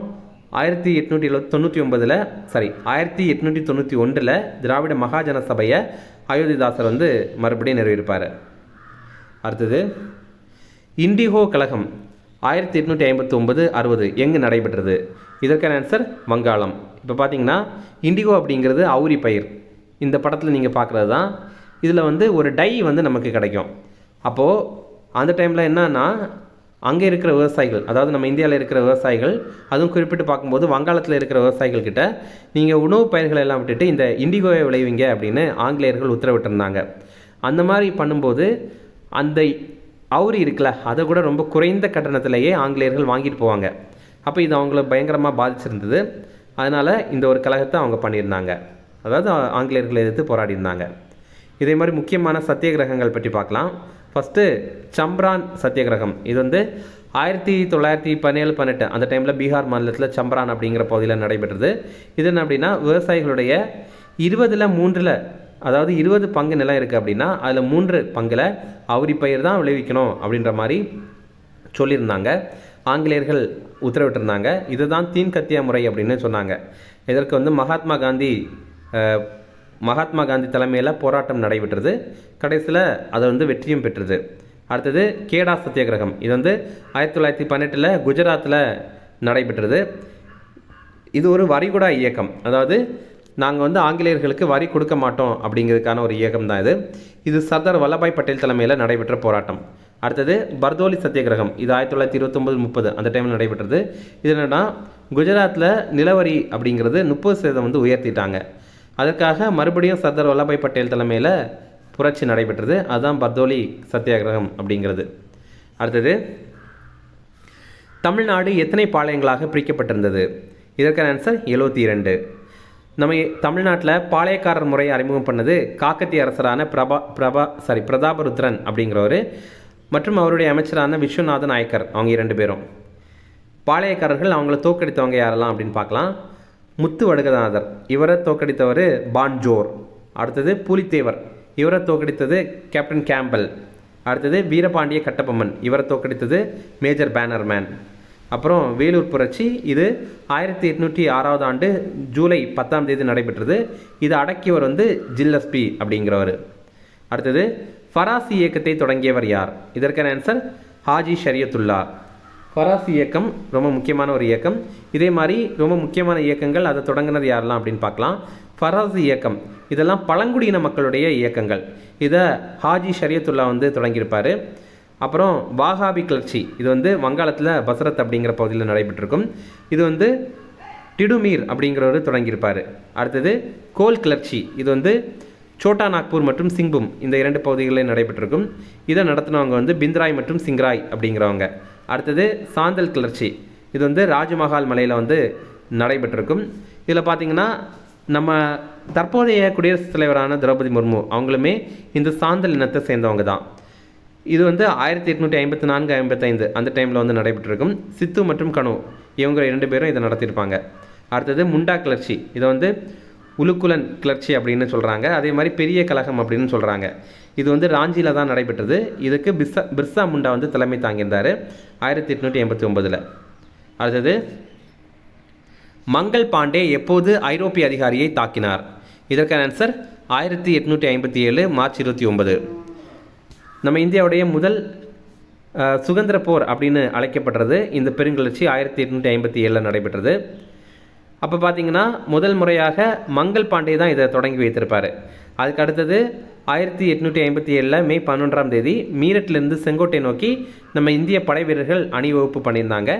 1891 திராவிட மகாஜன சபையை அயோத்திதாசர் வந்து மறுபடியும் நிறுவியிருப்பார். அடுத்தது இண்டிகோ கழகம் 1859-60 எங்கு நடைபெற்றது? இதற்கான ஆன்சர் வங்காளம். இப்போ பார்த்தீங்கன்னா இண்டிகோ அப்படிங்கிறது அவுரி பயிர். இந்த படத்தில் நீங்கள் பார்க்குறது தான். இதில் வந்து ஒரு டை வந்து நமக்கு கிடைக்கும். அப்போது அந்த டைமில் என்னன்னா அங்கே இருக்கிற விவசாயிகள், அதாவது நம்ம இந்தியாவில் இருக்கிற விவசாயிகள், அதுவும் குறிப்பிட்டு பார்க்கும்போது வங்காளத்தில் இருக்கிற விவசாயிகள் கிட்ட நீங்கள் உணவு பயிர்களை எல்லாம் விட்டுட்டு இந்த இண்டிகோவை விளைவிங்க அப்படின்னு ஆங்கிலேயர்கள் உத்தரவிட்டிருந்தாங்க. அந்த மாதிரி பண்ணும்போது அந்த அவுரி இருக்குல்ல, அதை கூட ரொம்ப குறைந்த கட்டணத்திலேயே ஆங்கிலேயர்கள் வாங்கிட்டு போவாங்க. அப்போ இது அவங்கள பயங்கரமாக பாதிச்சிருந்தது. அதனால் இந்த ஒரு கழகத்தை அவங்க பண்ணியிருந்தாங்க. அதாவது ஆங்கிலேயர்களை எதிர்த்து போராடியிருந்தாங்க. இதே மாதிரி முக்கியமான சத்தியகிரகங்கள் பற்றி பார்க்கலாம். ஃபஸ்ட்டு சம்ரான் சத்தியகிரகம், இது வந்து 1917-18 அந்த டைமில் பீகார் மாநிலத்தில் சம்ரான் அப்படிங்கிற பகுதியில் நடைபெற்றது. இது என்ன அப்படின்னா விவசாயிகளுடைய 20/3, அதாவது 20 பங்கு நிலம் இருக்குது அப்படின்னா அதில் 3 பங்கில் அவுரி பயிர் தான் விளைவிக்கணும் அப்படின்ற மாதிரி சொல்லியிருந்தாங்க. ஆங்கிலேயர்கள் உத்தரவிட்டிருந்தாங்க. இதுதான் தீன் கத்தியா முறை அப்படின்னு சொன்னாங்க. இதற்கு வந்து மகாத்மா காந்தி தலைமையில் போராட்டம் நடைபெற்றது. கடைசியில் அதை வந்து வெற்றியும் பெற்றது. அடுத்தது கேடா சத்தியாகிரகம், இது வந்து 1918 குஜராத்தில் நடைபெற்றது. இது ஒரு வரிகுடா இயக்கம். அதாவது நாங்கள் வந்து ஆங்கிலேயர்களுக்கு வரி கொடுக்க மாட்டோம் அப்படிங்கிறதுக்கான ஒரு இயக்கம் தான் இது. இது சர்தார் வல்லபாய் பட்டேல் தலைமையில் நடைபெற்ற போராட்டம். அடுத்தது பர்தோலி சத்தியாகிரகம், இது 1929-30 அந்த டைமில் நடைபெற்றது. இது என்னென்னா குஜராத்தில் நிலவரி அப்படிங்கிறது 30% வந்து உயர்த்திட்டாங்க. அதற்காக மறுபடியும் சர்தார் வல்லபாய் பட்டேல் தலைமையில் புரட்சி நடைபெற்றது. அதுதான் பர்தோலி சத்தியாகிரகம் அப்படிங்கிறது. அடுத்தது தமிழ்நாடு எத்தனை பாளையங்களாக பிரிக்கப்பட்டிருந்தது? இதற்கான ஆன்சர் 72. நம்ம தமிழ்நாட்டில் பாளையக்காரர் முறையை அறிமுகம் பண்ணது காக்கத்திய அரசரான பிரதாபருத்ரன் அப்படிங்கிறவர் மற்றும் அவருடைய அமைச்சரான விஸ்வநாத நாயக்கர், அவங்க 2 பேரும். பாளையக்காரர்கள் அவங்கள தோற்கடித்தவங்க யாரெல்லாம் அப்படின்னு பார்க்கலாம். முத்து வடுகநாதர், இவரை தோற்கடித்தவர் பான்ஜோர். அடுத்தது புலித்தேவர், இவரை தோற்கடித்தது கேப்டன் கேம்பல். அடுத்தது வீரபாண்டிய கட்டபொம்மன், இவரை தோற்கடித்தது மேஜர் பேனர்மேன். அப்புறம் வேலூர் புரட்சி, இது 1806 ஆண்டு ஜூலை 10 நடைபெற்றது. இது அடக்கியவர் வந்து ஜில்லஸ்பி அப்படிங்கிறவர். அடுத்தது ஃபராசி இயக்கத்தை தொடங்கியவர் யார்? இதற்கான ஆன்சர் ஹாஜி ஷரியத்துல்லா. ஃபராசி இயக்கம் ரொம்ப முக்கியமான ஒரு இயக்கம். இதே மாதிரி ரொம்ப முக்கியமான இயக்கங்கள் அதை தொடங்கினது யாரெல்லாம் அப்படின்னு பார்க்கலாம். ஃபராசி இயக்கம் இதெல்லாம் பழங்குடியின மக்களுடைய இயக்கங்கள். இதை ஹாஜி ஷரியத்துல்லா வந்து தொடங்கியிருப்பார். அப்புறம் வாகாபி கிளர்ச்சி, இது வந்து வங்காளத்தில் பசரத் அப்படிங்கிற பகுதியில் நடைபெற்றிருக்கும். இது வந்து டிடுமீர் அப்படிங்கிறவர் தொடங்கியிருப்பார். அடுத்தது கோல் கிளர்ச்சி, இது வந்து சோட்டா நாக்பூர் மற்றும் சிங்பும் இந்த 2 பகுதிகளில் நடைபெற்றிருக்கும். இதை நடத்தினவங்க வந்து பிந்த்ராய் மற்றும் சிங்ராய் அப்படிங்கிறவங்க. அடுத்தது சாந்தல் கிளர்ச்சி, இது வந்து ராஜமஹால் மலையில் வந்து நடைபெற்றிருக்கும். இதில் பார்த்திங்கன்னா நம்ம தற்போதைய குடியரசுத் தலைவரான திரௌபதி முர்மு அவங்களுமே இந்த சாந்தல் இனத்தை சேர்ந்தவங்க தான். இது வந்து 1854-55 அந்த டைமில் வந்து நடைபெற்றிருக்கும். சித்து மற்றும் கனு இவங்க 2 பேரும் இதை நடத்தியிருப்பாங்க. அடுத்தது முண்டா கிளர்ச்சி, இதை வந்து உலுக்குலன் கிளர்ச்சி அப்படின்னு சொல்கிறாங்க. அதே மாதிரி பெரிய கழகம் அப்படின்னு சொல்கிறாங்க. இது வந்து ராஞ்சியில் தான் நடைபெற்றது. இதுக்கு பிர்சா முண்டா வந்து தலைமை தாங்கியிருந்தார் 1889. அடுத்தது மங்கள் பாண்டே எப்போது ஐரோப்பிய அதிகாரியை தாக்கினார்? இதற்கான ஆன்சர் 1857 மார்ச் 29. நம்ம இந்தியாவுடைய முதல் சுதந்திர போர் அப்படின்னு அழைக்கப்படுறது இந்த பெருங்கிளர்ச்சி 1857 நடைபெற்றது. அப்போ பார்த்தீங்கன்னா முதல் முறையாக மங்கள் பாண்டே தான் இதை தொடங்கி வைத்திருப்பார். அதுக்கு அடுத்தது 1857 மே 11 மீரட்டிலிருந்து செங்கோட்டை நோக்கி நம்ம இந்திய படை வீரர்கள் அணிவகுப்பு பண்ணியிருந்தாங்க.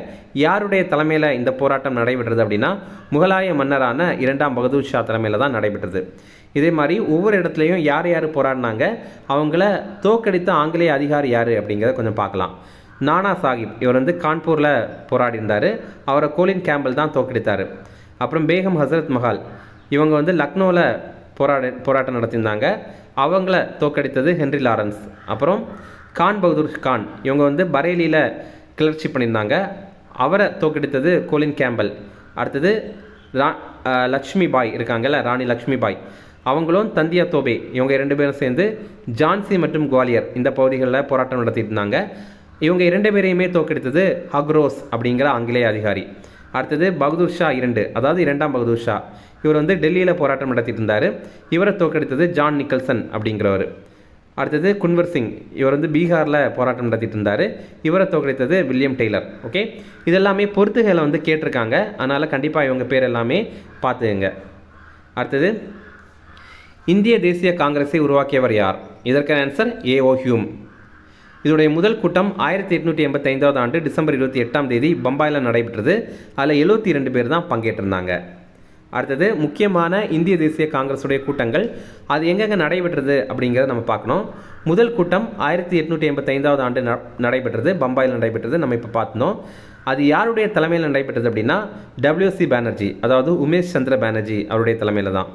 யாருடைய தலைமையில் இந்த போராட்டம் நடைபெற்றது அப்படின்னா முகலாய மன்னரான 2ஆம் பகதூர் ஷா தலைமையில் தான் நடைபெற்றது. இதே மாதிரி ஒவ்வொரு இடத்துலையும் யார் யார் போராடினாங்க, அவங்கள தோக்கடித்த ஆங்கிலேய அதிகாரி யார் அப்படிங்கிறத கொஞ்சம் பார்க்கலாம். நானா சாஹிப் இவர் வந்து கான்பூரில் போராடினார். அவரை கோலின் கேம்பல் தான் தோக்கடித்தார். அப்புறம் பேகம் ஹசரத் மஹால் இவங்க வந்து லக்னோவில் போராட்டம் நடத்தியிருந்தாங்க. அவங்கள தோக்கடித்தது ஹென்ரி லாரன்ஸ். அப்புறம் கான் பகதூர் கான் இவங்க வந்து பரேலியில் கிளர்ச்சி பண்ணியிருந்தாங்க. அவரை தோக்கடித்தது கோலின் கேம்பல். அடுத்தது லக்ஷ்மி பாய் இருக்காங்கல்ல, ராணி லக்ஷ்மி பாய், அவங்களும் தந்தியா தோபே இவங்க 2 பேரும் சேர்ந்து ஜான்சி மற்றும் குவாலியர் இந்த பகுதிகளில் போராட்டம் நடத்திட்டு இருந்தாங்க. இவங்க 2 பேரையுமே தோக்கடித்தது ஹக்ரோஸ் அப்படிங்கிற ஆங்கிலேய அதிகாரி. அடுத்தது பகதூர் ஷா 2, அதாவது 2ஆம் பகதூர் ஷா, இவர் வந்து டெல்லியில் போராட்டம் நடத்திட்டு இருந்தார். இவரை தோக்கடித்தது ஜான் நிக்கல்சன் அப்படிங்கிறவர். அடுத்தது குன்வர் சிங் இவர் வந்து பீகாரில் போராட்டம் நடத்திட்டு இருந்தார். இவரை தோக்கடித்தது வில்லியம் டெய்லர். ஓகே, இதெல்லாமே பொறுத்துகளை வந்து கேட்டிருக்காங்க, அதனால் கண்டிப்பாக இவங்க பேர் எல்லாமே பார்த்துங்க. அடுத்தது இந்திய தேசிய காங்கிரஸை உருவாக்கியவர் யார்? இதற்கான ஆன்சர் ஏஓ ஹியூம். இதோடைய முதல் கூட்டம் 1885 டிசம்பர் 28 பம்பாயில் நடைபெற்றது. அதில் 72 பேர் தான் பங்கேற்றிருந்தாங்க. அடுத்தது முக்கியமான இந்திய தேசிய காங்கிரஸுடைய கூட்டங்கள் அது எங்கெங்கே நடைபெற்றது அப்படிங்கிறத நம்ம பார்க்கணும். முதல் கூட்டம் 1885 நடைபெற்றது, பம்பாயில் நடைபெற்றது. நம்ம இப்போ பார்த்தோம். அது யாருடைய தலைமையில் நடைபெற்றது அப்படின்னா WC பானர்ஜி, அதாவது உமேஷ் சந்திர பானர்ஜி அவருடைய தலைமையில் தான்.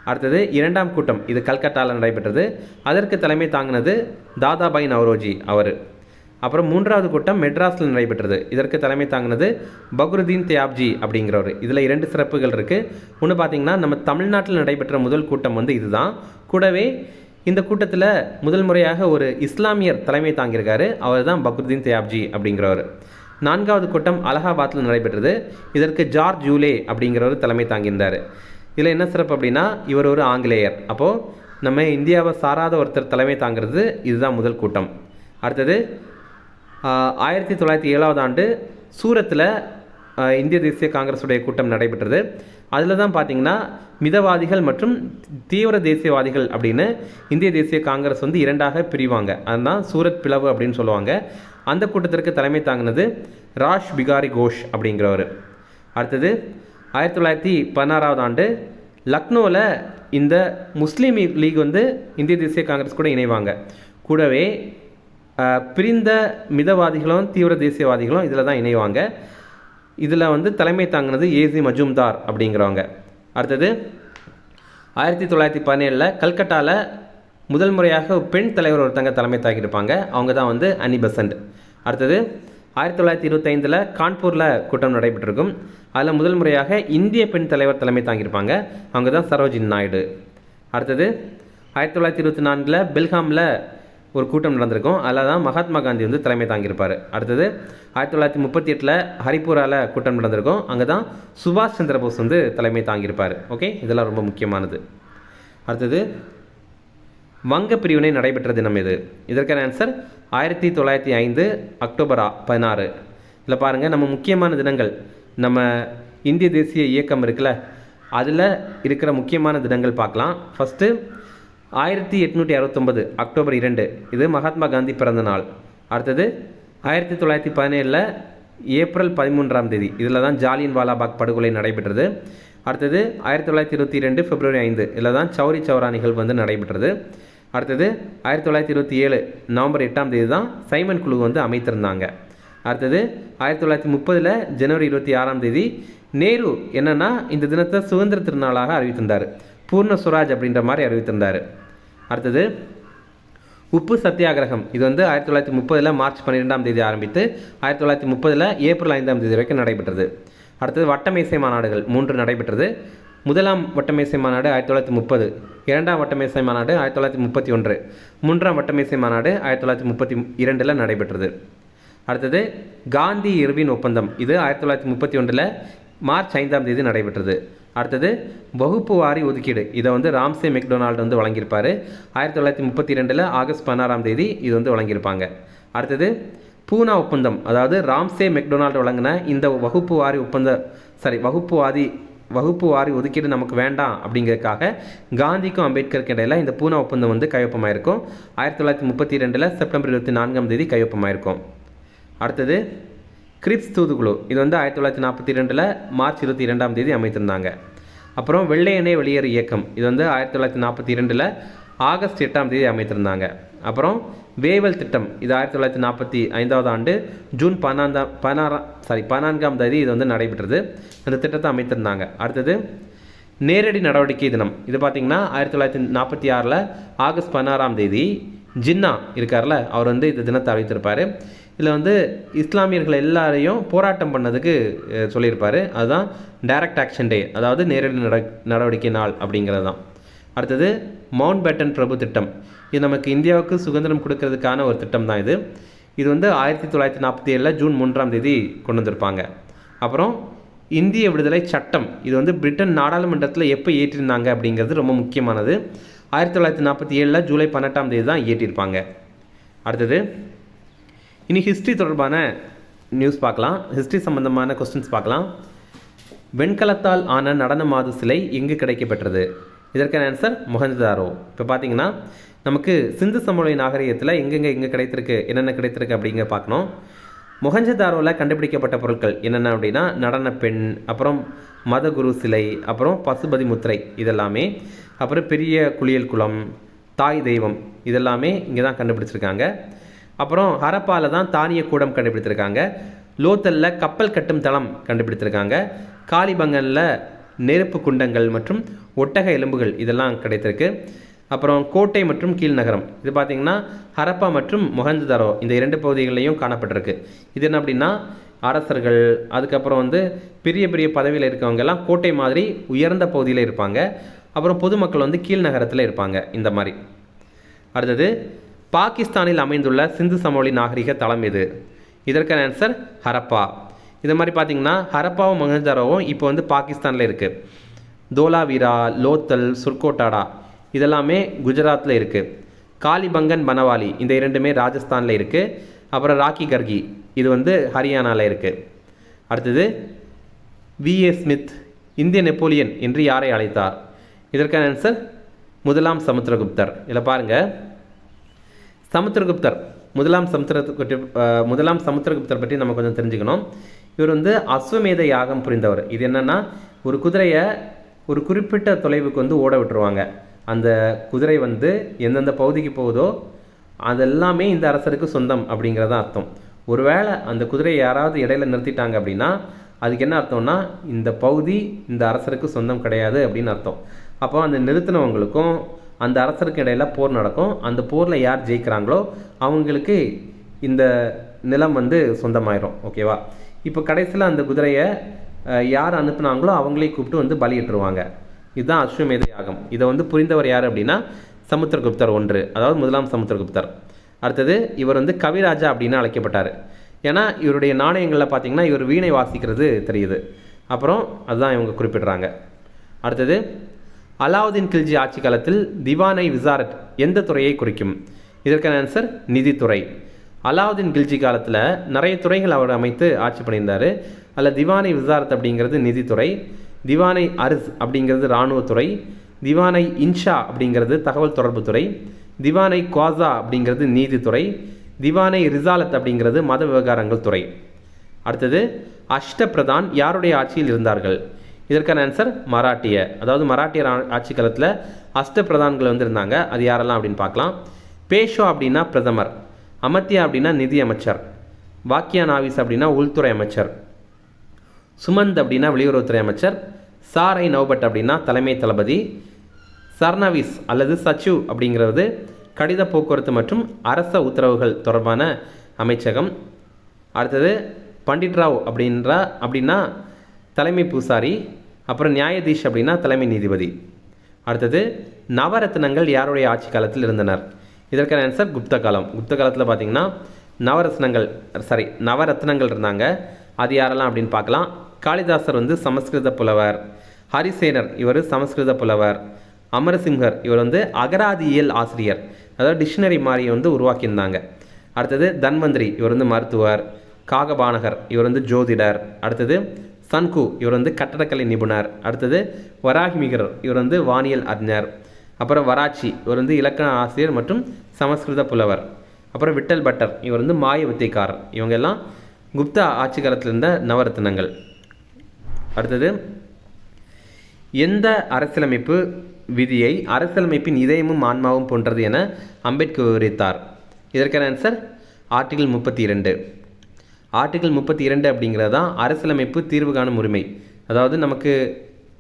அடுத்தது 2ஆம் கூட்டம் இது கல்கட்டாவில் நடைபெற்றது. அதற்கு தலைமை தாங்கினது தாதாபாய் நவ்ரோஜி அவர். அப்புறம் 3வது கூட்டம் மெட்ராஸில் நடைபெற்றது. இதற்கு தலைமை தாங்கினது பக்ருதீன் தியாப்ஜி அப்படிங்கிறவர். இதில் 2 சிறப்புகள் இருக்குது. ஒன்று பார்த்தீங்கன்னா நம்ம தமிழ்நாட்டில் நடைபெற்ற முதல் கூட்டம் வந்து இதுதான். கூடவே இந்த கூட்டத்தில் முதல் முறையாக ஒரு இஸ்லாமியர் தலைமை தாங்கியிருக்காரு, அவர் தான் பக்ருதீன் தியாப்ஜி அப்படிங்கிறவர். 4வது கூட்டம் அலகாபாத்தில் நடைபெற்றது. இதற்கு ஜார்ஜ் ஜூலே அப்படிங்கிறவர் தலைமை தாங்கியிருந்தார். இதில் என்ன சிறப்பு அப்படின்னா இவர் ஒரு ஆங்கிலேயர். அப்போது நம்ம இந்தியாவை சாராத ஒருத்தர் தலைமை தாங்கிறது இதுதான் முதல் கூட்டம். அடுத்தது 1907 சூரத்தில் இந்திய தேசிய காங்கிரஸுடைய கூட்டம் நடைபெற்றது. அதில் தான் பார்த்தீங்கன்னா மிதவாதிகள் மற்றும் தீவிர தேசியவாதிகள் அப்படின்னு இந்திய தேசிய காங்கிரஸ் வந்து 2ஆக பிரிவாங்க. அதுதான் சூரத் பிளவு அப்படின்னு சொல்லுவாங்க. அந்த கூட்டத்திற்கு தலைமை தாங்கினது ராஷ் பிகாரி கோஷ் அப்படிங்கிறவர். அடுத்தது 1916 லக்னோவில் இந்த முஸ்லீம் லீக் வந்து இந்திய தேசிய காங்கிரஸ் கூட இணைவாங்க. கூடவே பிரிந்த மிதவாதிகளும் தீவிர தேசியவாதிகளும் இதில் தான் இணைவாங்க. இதில் வந்து தலைமை தாங்கினது ஏசி மஜும்தார் அப்படிங்கிறவங்க. அடுத்தது 1917 கல்கட்டாவில் முதல் முறையாக பெண் தலைவர் ஒருத்தங்க தலைமை தாங்கியிருப்பாங்க. அவங்க தான் வந்து அனி பெசன்ட். அடுத்தது 1925 கான்பூரில் கூட்டம் நடைபெற்றிருக்கும். அதில் முதல் முறையாக இந்திய பெண் தலைவர் தலைமை தாங்கியிருப்பாங்க. அவங்க தான் சரோஜினி நாயுடு. அடுத்தது 1924 பெல்காமில் ஒரு கூட்டம் நடந்திருக்கும். அதில் தான் மகாத்மா காந்தி வந்து தலைமை தாங்கியிருப்பார். அடுத்தது 1938 ஹரிப்பூராவில் கூட்டம் நடந்திருக்கும். அங்கே தான் சுபாஷ் சந்திர போஸ் வந்து தலைமை தாங்கியிருப்பார். ஓகே, இதெல்லாம் ரொம்ப முக்கியமானது. அடுத்தது வங்க பிரிவினை நடைபெற்ற தினம் இது. இதற்கான ஆன்சர் 1905 அக்டோபர் 16. இதில் பாருங்கள், நம்ம முக்கியமான தினங்கள் நம்ம இந்திய தேசிய இயக்கம் இருக்குல்ல, அதில் இருக்கிற முக்கியமான தினங்கள் பார்க்கலாம். ஃபஸ்ட்டு 1869 அக்டோபர் 2 இது மகாத்மா காந்தி பிறந்த நாள். அடுத்தது 1917 ஏப்ரல் 13 இதில் தான் ஜாலியன் வாலாபாக் படுகொலை நடைபெற்றது. அடுத்தது 1922 பிப்ரவரி 5 இதில் தான் சௌரி சௌரா நிகழ்வு வந்து நடைபெற்றது. அடுத்தது 1927 நவம்பர் 8 தான் சைமன் குழு வந்து அமைத்திருந்தாங்க. அடுத்தது 1930 ஜனவரி 26 நேரு என்னன்னா இந்த தினத்தை சுதந்திர திருநாளாக அறிவித்திருந்தார். பூர்ண சுவராஜ் அப்படின்ற மாதிரி அறிவித்திருந்தார். அடுத்தது உப்பு சத்தியாகிரகம் இது வந்து 1930 மார்ச் 12 ஆரம்பித்து 1930 ஏப்ரல் 5 வரைக்கும் நடைபெற்றது. அடுத்தது வட்டமேசை மாநாடுகள் 3 நடைபெற்றது. முதலாம் வட்டமேசை மாநாடு 1930, 2ஆம் வட்டமேசை மாநாடு 1931, 3ஆம் வட்டமேசை மாநாடு 1932 நடைபெற்றது. அடுத்தது காந்தி இர்வின் ஒப்பந்தம் இது 1931 மார்ச் 5 நடைபெற்றது. அடுத்தது வகுப்பு வாரி ஒதுக்கீடு, இதை வந்து ராம்சே மெக்டொனால்டு வந்து வழங்கியிருப்பார். 1932 ஆகஸ்ட் 16 இது வந்து வழங்கியிருப்பாங்க. அடுத்தது பூனா ஒப்பந்தம், அதாவது ராம்சே மெக்டொனால்டு வழங்கின இந்த வகுப்பு வாரி ஒதுக்கீடு நமக்கு வேண்டாம் அப்படிங்கிறதுக்காக காந்திக்கும் அம்பேத்கருக்கு இடையில் இந்த பூனா ஒப்பந்தம் வந்து கையொப்பமாயிருக்கும். 1932 செப்டம்பர் 24 கையொப்பமாயிருக்கும். அடுத்தது கிரிப்ஸ் தூதுக்குழு, இது வந்து 1942 மார்ச் 22 அமைத்திருந்தாங்க. அப்புறம் வெள்ளையனே வெளியேறு இயக்கம், இது வந்து 1942 ஆகஸ்ட் 8 அமைத்திருந்தாங்க. அப்புறம் வேவல் திட்டம், இது 1945 ஜூன் 14 இது வந்து நடைபெற்றது. அந்த திட்டத்தை அமைத்திருந்தாங்க. அடுத்தது நேரடி நடவடிக்கை தினம், இது பார்த்திங்கன்னா 1946 ஆகஸ்ட் 16 ஜின்னா இருக்கார்ல, அவர் வந்து இந்த தினத்தை அறிவித்திருப்பார். இதில் வந்து இஸ்லாமியர்கள் எல்லாரையும் போராட்டம் பண்ணதுக்கு சொல்லியிருப்பார். அதுதான் டைரக்ட் ஆக்ஷன் டே, அதாவது நேரடி நடவடிக்கை நாள் அப்படிங்கிறது தான். அடுத்தது மவுண்ட் பேட்டன் பிரபு திட்டம், இது நமக்கு இந்தியாவுக்கு சுதந்திரம் கொடுக்கறதுக்கான ஒரு திட்டம் தான். இது வந்து 1947 ஜூன் 3 கொண்டு வந்திருப்பாங்க. அப்புறம் இந்திய விடுதலை சட்டம், இது வந்து பிரிட்டன் நாடாளுமன்றத்தில் எப்போ இயற்றியிருந்தாங்க அப்படிங்கிறது ரொம்ப முக்கியமானது. 1947 ஜூலை 18 தான் இயற்றியிருப்பாங்க. அடுத்தது இனி ஹிஸ்ட்ரி தொடர்பான நியூஸ் பார்க்கலாம். ஹிஸ்ட்ரி சம்பந்தமான கொஸ்டின்ஸ் பார்க்கலாம். வெண்கலத்தால் ஆன நடன மாது சிலை எங்கு கிடைக்கப்பெற்றது? இதற்கான ஆன்சர் மொஹஞ்சதாரோ. இப்போ பார்த்தீங்கன்னா நமக்கு சிந்து சமவெளி நாகரிகத்தில் எங்கே கிடைத்திருக்கு, என்னென்ன கிடைத்திருக்கு அப்படிங்கிற பார்க்கணும். மொஹஞ்சதாரோவில் கண்டுபிடிக்கப்பட்ட பொருட்கள் என்னென்ன அப்படின்னா நடன பெண், அப்புறம் மதகுரு சிலை, அப்புறம் பசுபதி முத்திரை இதெல்லாமே, அப்புறம் பெரிய குளியல் குளம், தாய் தெய்வம் இதெல்லாமே இங்கே தான் கண்டுபிடிச்சிருக்காங்க. அப்புறம் ஹரப்பாவில் தான் தானிய கூடம் கண்டுபிடித்திருக்காங்க. லோத்தலில் கப்பல் கட்டும் தளம் கண்டுபிடித்திருக்காங்க. காலிபங்கனில் நெருப்பு குண்டங்கள் மற்றும் ஒட்டக எலும்புகள் இதெல்லாம் கிடைத்திருக்கு. அப்புறம் கோட்டை மற்றும் கீழ்நகரம், இது பார்த்திங்கன்னா ஹரப்பா மற்றும் மொஹஞ்சதாரோ இந்த 2 பகுதிகளிலையும் காணப்பட்டிருக்கு. இது என்ன அப்படின்னா அரசர்கள், அதுக்கப்புறம் வந்து பெரிய பெரிய பதவியில் இருக்கவங்கெல்லாம் கோட்டை மாதிரி உயர்ந்த பகுதியில் இருப்பாங்க. அப்புறம் பொதுமக்கள் வந்து கீழ்நகரத்தில் இருப்பாங்க இந்த மாதிரி. அடுத்தது பாகிஸ்தானில் அமைந்துள்ள சிந்து சமவெளி நாகரிக தளம் எது? இதற்கான ஆன்சர் ஹரப்பா. இது மாதிரி பார்த்திங்கன்னா ஹரப்பாவும் மொஹஞ்சதாரோவும் இப்போ வந்து பாகிஸ்தானில் இருக்குது. தோலாவீரா, லோத்தல், சுர்கோட்டாடா இதெல்லாமே குஜராத்தில் இருக்குது. காலிபங்கன், பனவாலி இந்த 2மே ராஜஸ்தானில் இருக்குது. அப்புறம் ராக்கி கர்கி இது வந்து ஹரியானாவில் இருக்குது. அடுத்தது V.A. ஸ்மித் இந்திய நெப்போலியன் என்று யாரை அழைத்தார்? இதற்கான ஆன்சர் முதலாம் சமுத்திரகுப்தர். இதில் பாருங்கள், முதலாம் சமுத்திரகுப்தர் பற்றி நம்ம கொஞ்சம் தெரிஞ்சுக்கணும். இவர் வந்து அஸ்வமேத யாகம் புரிந்தவர். இது என்னென்னா ஒரு குதிரையை ஒரு குறிப்பிட்ட தொலைவுக்கு வந்து ஓட விட்டுருவாங்க. அந்த குதிரை வந்து எந்தெந்த பகுதிக்கு போகுதோ அதெல்லாமே இந்த அரசருக்கு சொந்தம் அப்படிங்கிறதான் அர்த்தம். ஒருவேளை அந்த குதிரையை யாராவது இடையில நிறுத்திட்டாங்க அப்படின்னா அதுக்கு என்ன அர்த்தம்னா இந்த பகுதி இந்த அரசருக்கு சொந்தம் கிடையாது அப்படின்னு அர்த்தம். அப்போ அந்த நிறுத்தினவங்களுக்கும் அந்த அரசருக்கு இடையில போர் நடக்கும். அந்த போரில் யார் ஜெயிக்கிறாங்களோ அவங்களுக்கு இந்த நிலம் வந்து சொந்தமாயிரும். ஓகேவா? இப்போ கடைசியில் அந்த குதிரையை யார் அனுப்புனாங்களோ அவங்களே கூப்பிட்டு வந்து பலியிட்டுருவாங்க. இதுதான் அஸ்வமேத யாகம். இதை வந்து புரிந்தவர் யார் அப்படின்னா சமுத்திரகுப்தர் 1, அதாவது முதலாம் சமுத்திரகுப்தர். அடுத்தது இவர் வந்து கவிராஜா அப்படின்னு அழைக்கப்பட்டார். ஏன்னா இவருடைய நாணயங்களில் பார்த்தீங்கன்னா இவர் வீணை வாசிக்கிறது தெரியுது. அப்புறம் அதுதான் இவங்க குறிப்பிடுறாங்க. அடுத்தது அலாவுதீன் கில்ஜி ஆட்சி காலத்தில் திவானை விசாரத் எந்த துறையை குறிக்கும்? இதற்கான ஆன்சர் நிதித்துறை. அலாவுதீன் கில்ஜி காலத்தில் நிறைய துறைகள் அவர் அமைத்து ஆட்சி பண்ணியிருந்தார். அதில் திவானை விசாரத் அப்படிங்கிறது நிதித்துறை, திவானை அரிஸ் அப்படிங்கிறது இராணுவத்துறை, திவானை இன்ஷா அப்படிங்கிறது தகவல் தொடர்பு துறை, திவானை குவாசா அப்படிங்கிறது நீதித்துறை, திவானை ரிசாலத் அப்படிங்கிறது மத விவகாரங்கள் துறை. அடுத்தது அஷ்டபிரதான் யாருடைய ஆட்சியில் இருந்தார்கள்? இதற்கான ஆன்சர் மராட்டிய. அதாவது மராட்டியர் ஆட்சி காலத்தில் அஷ்டபிரதான்கள் வந்து இருந்தாங்க. அது யாரெல்லாம் அப்படின்னு பார்க்கலாம். பேஷ்வா அப்படின்னா பிரதமர், அமத்தியா அப்படின்னா நிதி அமைச்சர், வாக்கியா நாவிஸ் அப்படின்னா உள்துறை அமைச்சர், சுமந்த் அப்படின்னா வெளியுறவுத்துறை அமைச்சர், சாரை நௌபட் அப்படின்னா தலைமை தளபதி, சர்னவிஸ் அல்லது சச்சிவ் அப்படிங்கிறது கடித போக்குவரத்து மற்றும் அரச உத்தரவுகள் தொடர்பான அமைச்சகம். அடுத்தது பண்டிட் ராவ் அப்படின்னா தலைமை பூசாரி, அப்புறம் நியாயதீஷ் அப்படின்னா தலைமை நீதிபதி. அடுத்தது நவரத்னங்கள் யாருடைய ஆட்சி காலத்தில் இருந்தனர்? இதற்கான ஆன்சர் குப்த காலம். குப்த காலத்தில் பார்த்தீங்கன்னா நவரத்னங்கள் இருந்தாங்க. அது யாரெல்லாம் அப்படின்னு பார்க்கலாம். காளிதாசர் வந்து சமஸ்கிருத புலவர், ஹரிசேனர் இவர் சமஸ்கிருத புலவர். அமரசிங்கர் இவர் வந்து அகராதியியல் ஆசிரியர், அதாவது டிக்ஷனரி மாதிரி வந்து உருவாக்கியிருந்தாங்க. அடுத்தது தன்வந்திரி இவர் வந்து மருத்துவர். காகபானகர் இவர் வந்து ஜோதிடர். அடுத்தது சன்கு இவர் வந்து கட்டடக்கலை நிபுணர். அடுத்தது வராகிமிகர் இவர் வந்து வானியல் அறிஞர். அப்புறம் வராச்சி இவர் வந்து இலக்கண ஆசிரியர் மற்றும் சமஸ்கிருத புலவர். அப்புறம் விட்டல் பட்டர் இவர் வந்து மாய வித்தைக்காரர். இவங்க எல்லாம் குப்தா ஆட்சி காலத்தில் இருந்த நவரத்தினங்கள். அடுத்தது எந்த அரசியலமைப்பு விதியை அரசியலமைப்பின் இதயமும் ஆன்மாவும் போன்றது என அம்பேத்கர் விவரித்தார்? இதற்கான ஆன்சர் ஆர்டிகிள் 32. ஆர்டிகிள் 32 அப்படிங்கிறது தான் அரசியலமைப்பு தீர்வு காணும் உரிமை. அதாவது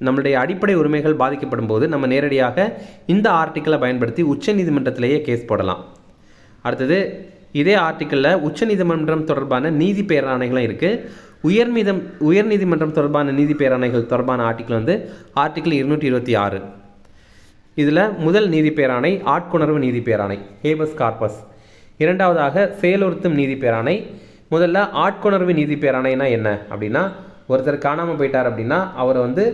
நம்மளுடைய அடிப்படை உரிமைகள் பாதிக்கப்படும் போது நம்ம நேரடியாக இந்த ஆர்டிக்கிளை பயன்படுத்தி உச்சநீதிமன்றத்திலேயே கேஸ் போடலாம். அடுத்தது இதே ஆர்டிக்கிளில் உச்சநீதிமன்றம் தொடர்பான நீதி பேராணைகளும் இருக்குது. உயர்நீதிமன்றம் தொடர்பான நீதி பேராணைகள் தொடர்பான ஆர்டிக்கிள் வந்து ஆர்டிக்கிள் 226. இதில் முதல் நீதி பேராணை ஆட்கொணர்வு நீதி பேராணை, ஹேபஸ் கார்பஸ். இரண்டாவதாக செயலுறுத்தும் நீதி பேராணை. முதல்ல ஆட்கொணர்வு நீதி பேராணைனா என்ன அப்படின்னா, ஒருத்தர் காணாமல் போயிட்டார் அப்படின்னா அவரை வந்து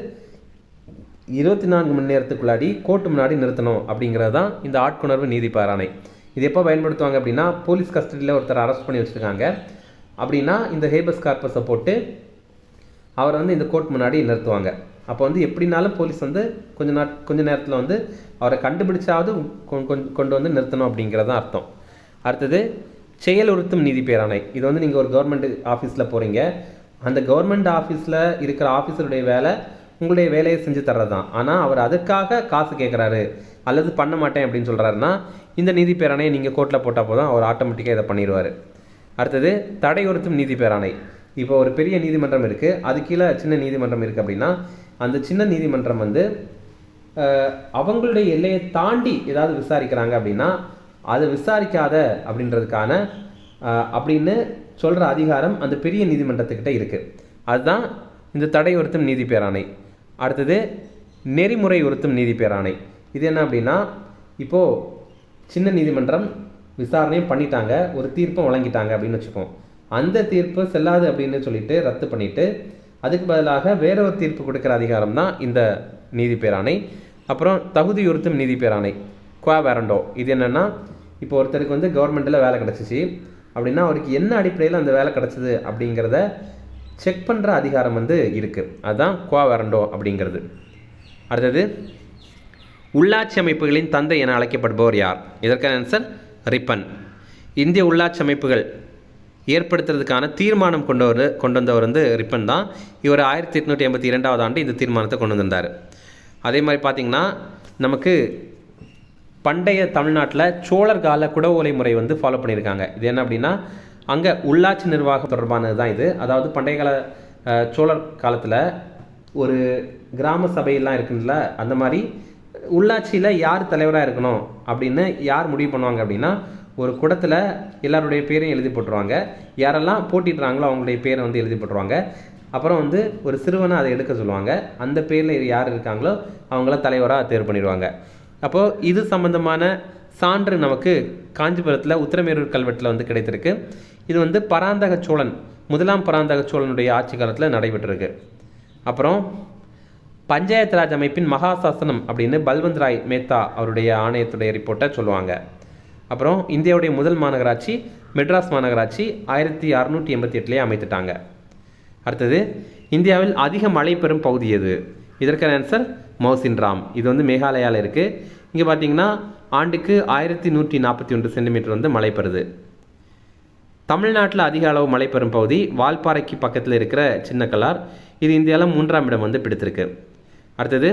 24 மணி நேரத்துக்குள்ளாடி கோர்ட்டு முன்னாடி நிறுத்தணும் அப்படிங்கிறது தான் இந்த ஆட்கொணர்வு நீதி பேராணை. இது எப்போ பயன்படுத்துவாங்க அப்படின்னா, போலீஸ் கஸ்டடியில் ஒருத்தர் அரெஸ்ட் பண்ணி வச்சுருக்காங்க அப்படின்னா இந்த ஹேபஸ் கார்பஸை போட்டு அவரை வந்து இந்த கோர்ட் முன்னாடி நிறுத்துவாங்க. அப்போ வந்து எப்படினாலும் போலீஸ் வந்து கொஞ்ச நேரத்தில் வந்து அவரை கண்டுபிடிச்சாவது கொண்டு வந்து நிறுத்தணும் அப்படிங்கிறதான் அர்த்தம். அடுத்தது செயலுறுத்தும் நீதி பேராணை. இது வந்து நீங்கள் ஒரு கவர்மெண்ட் ஆஃபீஸில் போகிறீங்க, அந்த கவர்மெண்ட் ஆஃபீஸில் இருக்கிற ஆஃபீஸருடைய வேலை உங்களுடைய வேலையை செஞ்சு தர்றது தான். ஆனால் அவர் அதுக்காக காசு கேட்குறாரு அல்லது பண்ண மாட்டேன் அப்படின்னு சொல்கிறாருன்னா இந்த நீதி பேராணையை நீங்கள் கோர்ட்டில் போட்டால் போதும், அவர் ஆட்டோமேட்டிக்காக இதை பண்ணிடுவார். அடுத்தது தடையுறுத்தும் நீதி பேராணை. இப்போ ஒரு பெரிய நீதிமன்றம் இருக்குது, அது கீழே சின்ன நீதிமன்றம் இருக்குது அப்படின்னா அந்த சின்ன நீதிமன்றம் வந்து அவங்களுடைய எல்லையை தாண்டி ஏதாவது விசாரிக்கிறாங்க அப்படின்னா அதை விசாரிக்காத அப்படின்றதுக்கான அப்படின்னு சொல்கிற அதிகாரம் அந்த பெரிய நீதிமன்றத்துக்கிட்ட இருக்குது. அதுதான் இந்த தடையுறுத்தும் நீதி பேராணை. அடுத்தது நெறிமுறை உறுத்தும் நீதி பேராணை. இது என்ன அப்படின்னா, இப்போது சின்ன நீதிமன்றம் விசாரணையும் பண்ணிட்டாங்க, ஒரு தீர்ப்பும் வழங்கிட்டாங்க அப்படின்னு வச்சுப்போம். அந்த தீர்ப்பு செல்லாது அப்படின்னு சொல்லிட்டு ரத்து பண்ணிவிட்டு அதுக்கு பதிலாக வேற ஒரு தீர்ப்பு கொடுக்குற அதிகாரம் தான் இந்த நீதி பேராணை. அப்புறம் தகுதியுறுத்தும் நீதி பேராணை, குவா வேரண்டோ. இது என்னென்னா, இப்போ ஒருத்தருக்கு வந்து கவர்மெண்ட்டில் வேலை கிடச்சிச்சு அப்படின்னா அவருக்கு என்ன அடிப்படையில் அந்த வேலை கிடச்சிது அப்படிங்கிறத செக் பண்ணுற அதிகாரம் வந்து இருக்குது. அதுதான் குவா வேரண்டோ அப்படிங்கிறது. அடுத்தது உள்ளாட்சி அமைப்புகளின் தந்தை என அழைக்கப்படுபவர் யார்? இதற்கான ஆன்சர் ரிப்பன். இந்திய உள்ளாட்சி அமைப்புகள் ஏற்படுத்துறதுக்கான தீர்மானம் கொண்டு வந்தவர் வந்து ரிப்பன் தான். இவர் 1882 ஆண்டு இந்த தீர்மானத்தை கொண்டு வந்திருந்தார். அதே மாதிரி பார்த்திங்கன்னா நமக்கு பண்டைய தமிழ்நாட்டில் சோழர் கால குடவோலை முறை வந்து ஃபாலோ பண்ணியிருக்காங்க. இது என்ன அப்படின்னா, அங்கே உள்ளாட்சி நிர்வாகம் தொடர்பானது தான் இது. அதாவது பண்டைய கால சோழர் காலத்தில் ஒரு கிராம சபையெல்லாம் இருக்குதுல்ல, அந்த மாதிரி உள்ளாட்சியில் யார் தலைவராக இருக்கணும் அப்படின்னு யார் முடிவு பண்ணுவாங்க அப்படின்னா, ஒரு குடத்தில் எல்லாருடைய பேரையும் எழுதி போட்டுருவாங்க. யாரெல்லாம் போட்டிடுறாங்களோ அவங்களுடைய பேரை வந்து எழுதி போட்டுருவாங்க. அப்புறம் வந்து ஒரு சிறுவனை அதை எடுக்க சொல்லுவாங்க. அந்த பேரில் யார் இருக்காங்களோ அவங்கள தலைவராக தேர்வு பண்ணிடுவாங்க. அப்போது இது சம்பந்தமான சான்று நமக்கு காஞ்சிபுரத்தில் உத்திரமேரூர் கல்வெட்டில் வந்து கிடைத்திருக்கு. இது வந்து பராந்தக சோழன், முதலாம் பராந்தக சோழனுடைய ஆட்சி காலத்தில் நடைபெற்றிருக்கு. அப்புறம் பஞ்சாயத்து ராஜ் அமைப்பின் மகாசாசனம் அப்படின்னு பல்வந்த் ராய் மேத்தா அவருடைய ஆணையத்துடைய ரிப்போர்ட்டை சொல்லுவாங்க. அப்புறம் இந்தியாவுடைய முதல் மாநகராட்சி மெட்ராஸ் மாநகராட்சி 1688 அமைத்துட்டாங்க. அடுத்தது இந்தியாவில் அதிக மழை பெறும் பகுதி எது? இதற்கான ஆன்சர் மௌசின்ராம். இது வந்து மேகாலயாவில் இருக்குது. இங்கே பார்த்தீங்கன்னா ஆண்டுக்கு 1141 சென்டிமீட்டர் வந்து மழை பெறுது. தமிழ்நாட்டில் அதிக அளவு மழை பெறும் பகுதி வால்பாறைக்கு பக்கத்தில் இருக்கிற சின்னக்கலார். இது இந்தியாவில் 3ஆம் இடம் வந்து பிடித்திருக்கு. அடுத்தது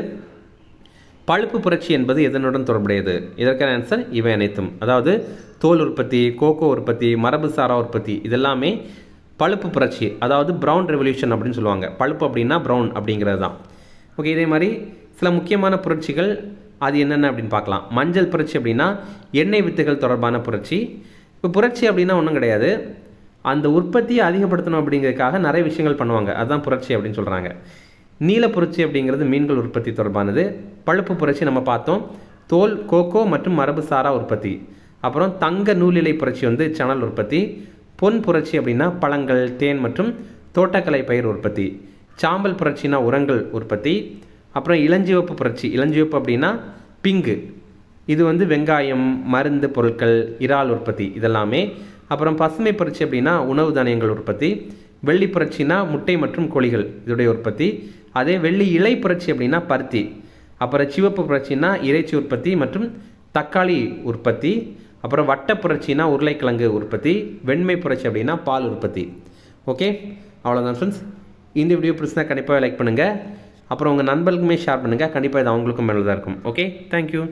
பழுப்பு புரட்சி என்பது எதனுடன் தொடர்புடையது? இதற்கான ஆன்சர் இவை அனைத்தும். அதாவது தோல் உற்பத்தி, கோகோ உற்பத்தி, மரபு சாரா உற்பத்தி, இதெல்லாமே பழுப்பு புரட்சி, அதாவது ப்ரௌன் ரெவல்யூஷன் அப்படின்னு சொல்லுவாங்க. பழுப்பு அப்படின்னா ப்ரௌன் அப்படிங்கிறது தான். ஓகே, இதே மாதிரி சில முக்கியமான புரட்சிகள் அது என்னென்ன அப்படின்னு பார்க்கலாம். மஞ்சள் புரட்சி அப்படின்னா எண்ணெய் வித்துகள் தொடர்பான புரட்சி. இப்போ புரட்சி அப்படின்னா ஒன்றும் கிடையாது, அந்த உற்பத்தியை அதிகப்படுத்தணும் அப்படிங்கிறதுக்காக நிறைய விஷயங்கள் பண்ணுவாங்க, அதுதான் புரட்சி அப்படின்னு சொல்கிறாங்க. நீல புரட்சி அப்படிங்கிறது மீன்கள் உற்பத்தி தொடர்பானது. பழுப்பு புரட்சி நம்ம பார்த்தோம், தோல், கோகோ மற்றும் மரபு சாரா உற்பத்தி. அப்புறம் தங்க நூலிலை புரட்சி வந்து சணல் உற்பத்தி. பொன் புரட்சி அப்படின்னா பழங்கள், தேன் மற்றும் தோட்டக்கலை பயிர் உற்பத்தி. சாம்பல் புரட்சினா உரங்கள் உற்பத்தி. அப்புறம் இளஞ்சிவப்பு புரட்சி, இளஞ்சிவப்பு அப்படின்னா பிங்கு, இது வந்து வெங்காயம், மருந்து பொருட்கள், இறால் உற்பத்தி இதெல்லாமே. அப்புறம் பசுமை புரட்சி அப்படின்னா உணவு தானியங்கள் உற்பத்தி. வெள்ளி புரட்சினா முட்டை மற்றும் கோழிகள் இதோடைய உற்பத்தி. அதே வெள்ளி இலை புரட்சி அப்படின்னா பருத்தி. அப்புறம் சிவப்பு புரட்சினா இறைச்சி உற்பத்தி மற்றும் தக்காளி உற்பத்தி. அப்புறம் வட்ட புரட்சினா உருளைக்கிழங்கு உற்பத்தி. வெண்மை புரட்சி அப்படின்னா பால் உற்பத்தி. ஓகே, அவ்வளோதான் ஃப்ரெண்ட்ஸ். இந்த வீடியோ பிடிச்சினா கண்டிப்பாக லைக் பண்ணுங்கள். அப்புறம் உங்கள் நண்பர்களுக்குமே ஷேர் பண்ணுங்கள். கண்டிப்பாக இது அவங்களுக்கும் மேலே தான் இருக்கும். Okay, thank you.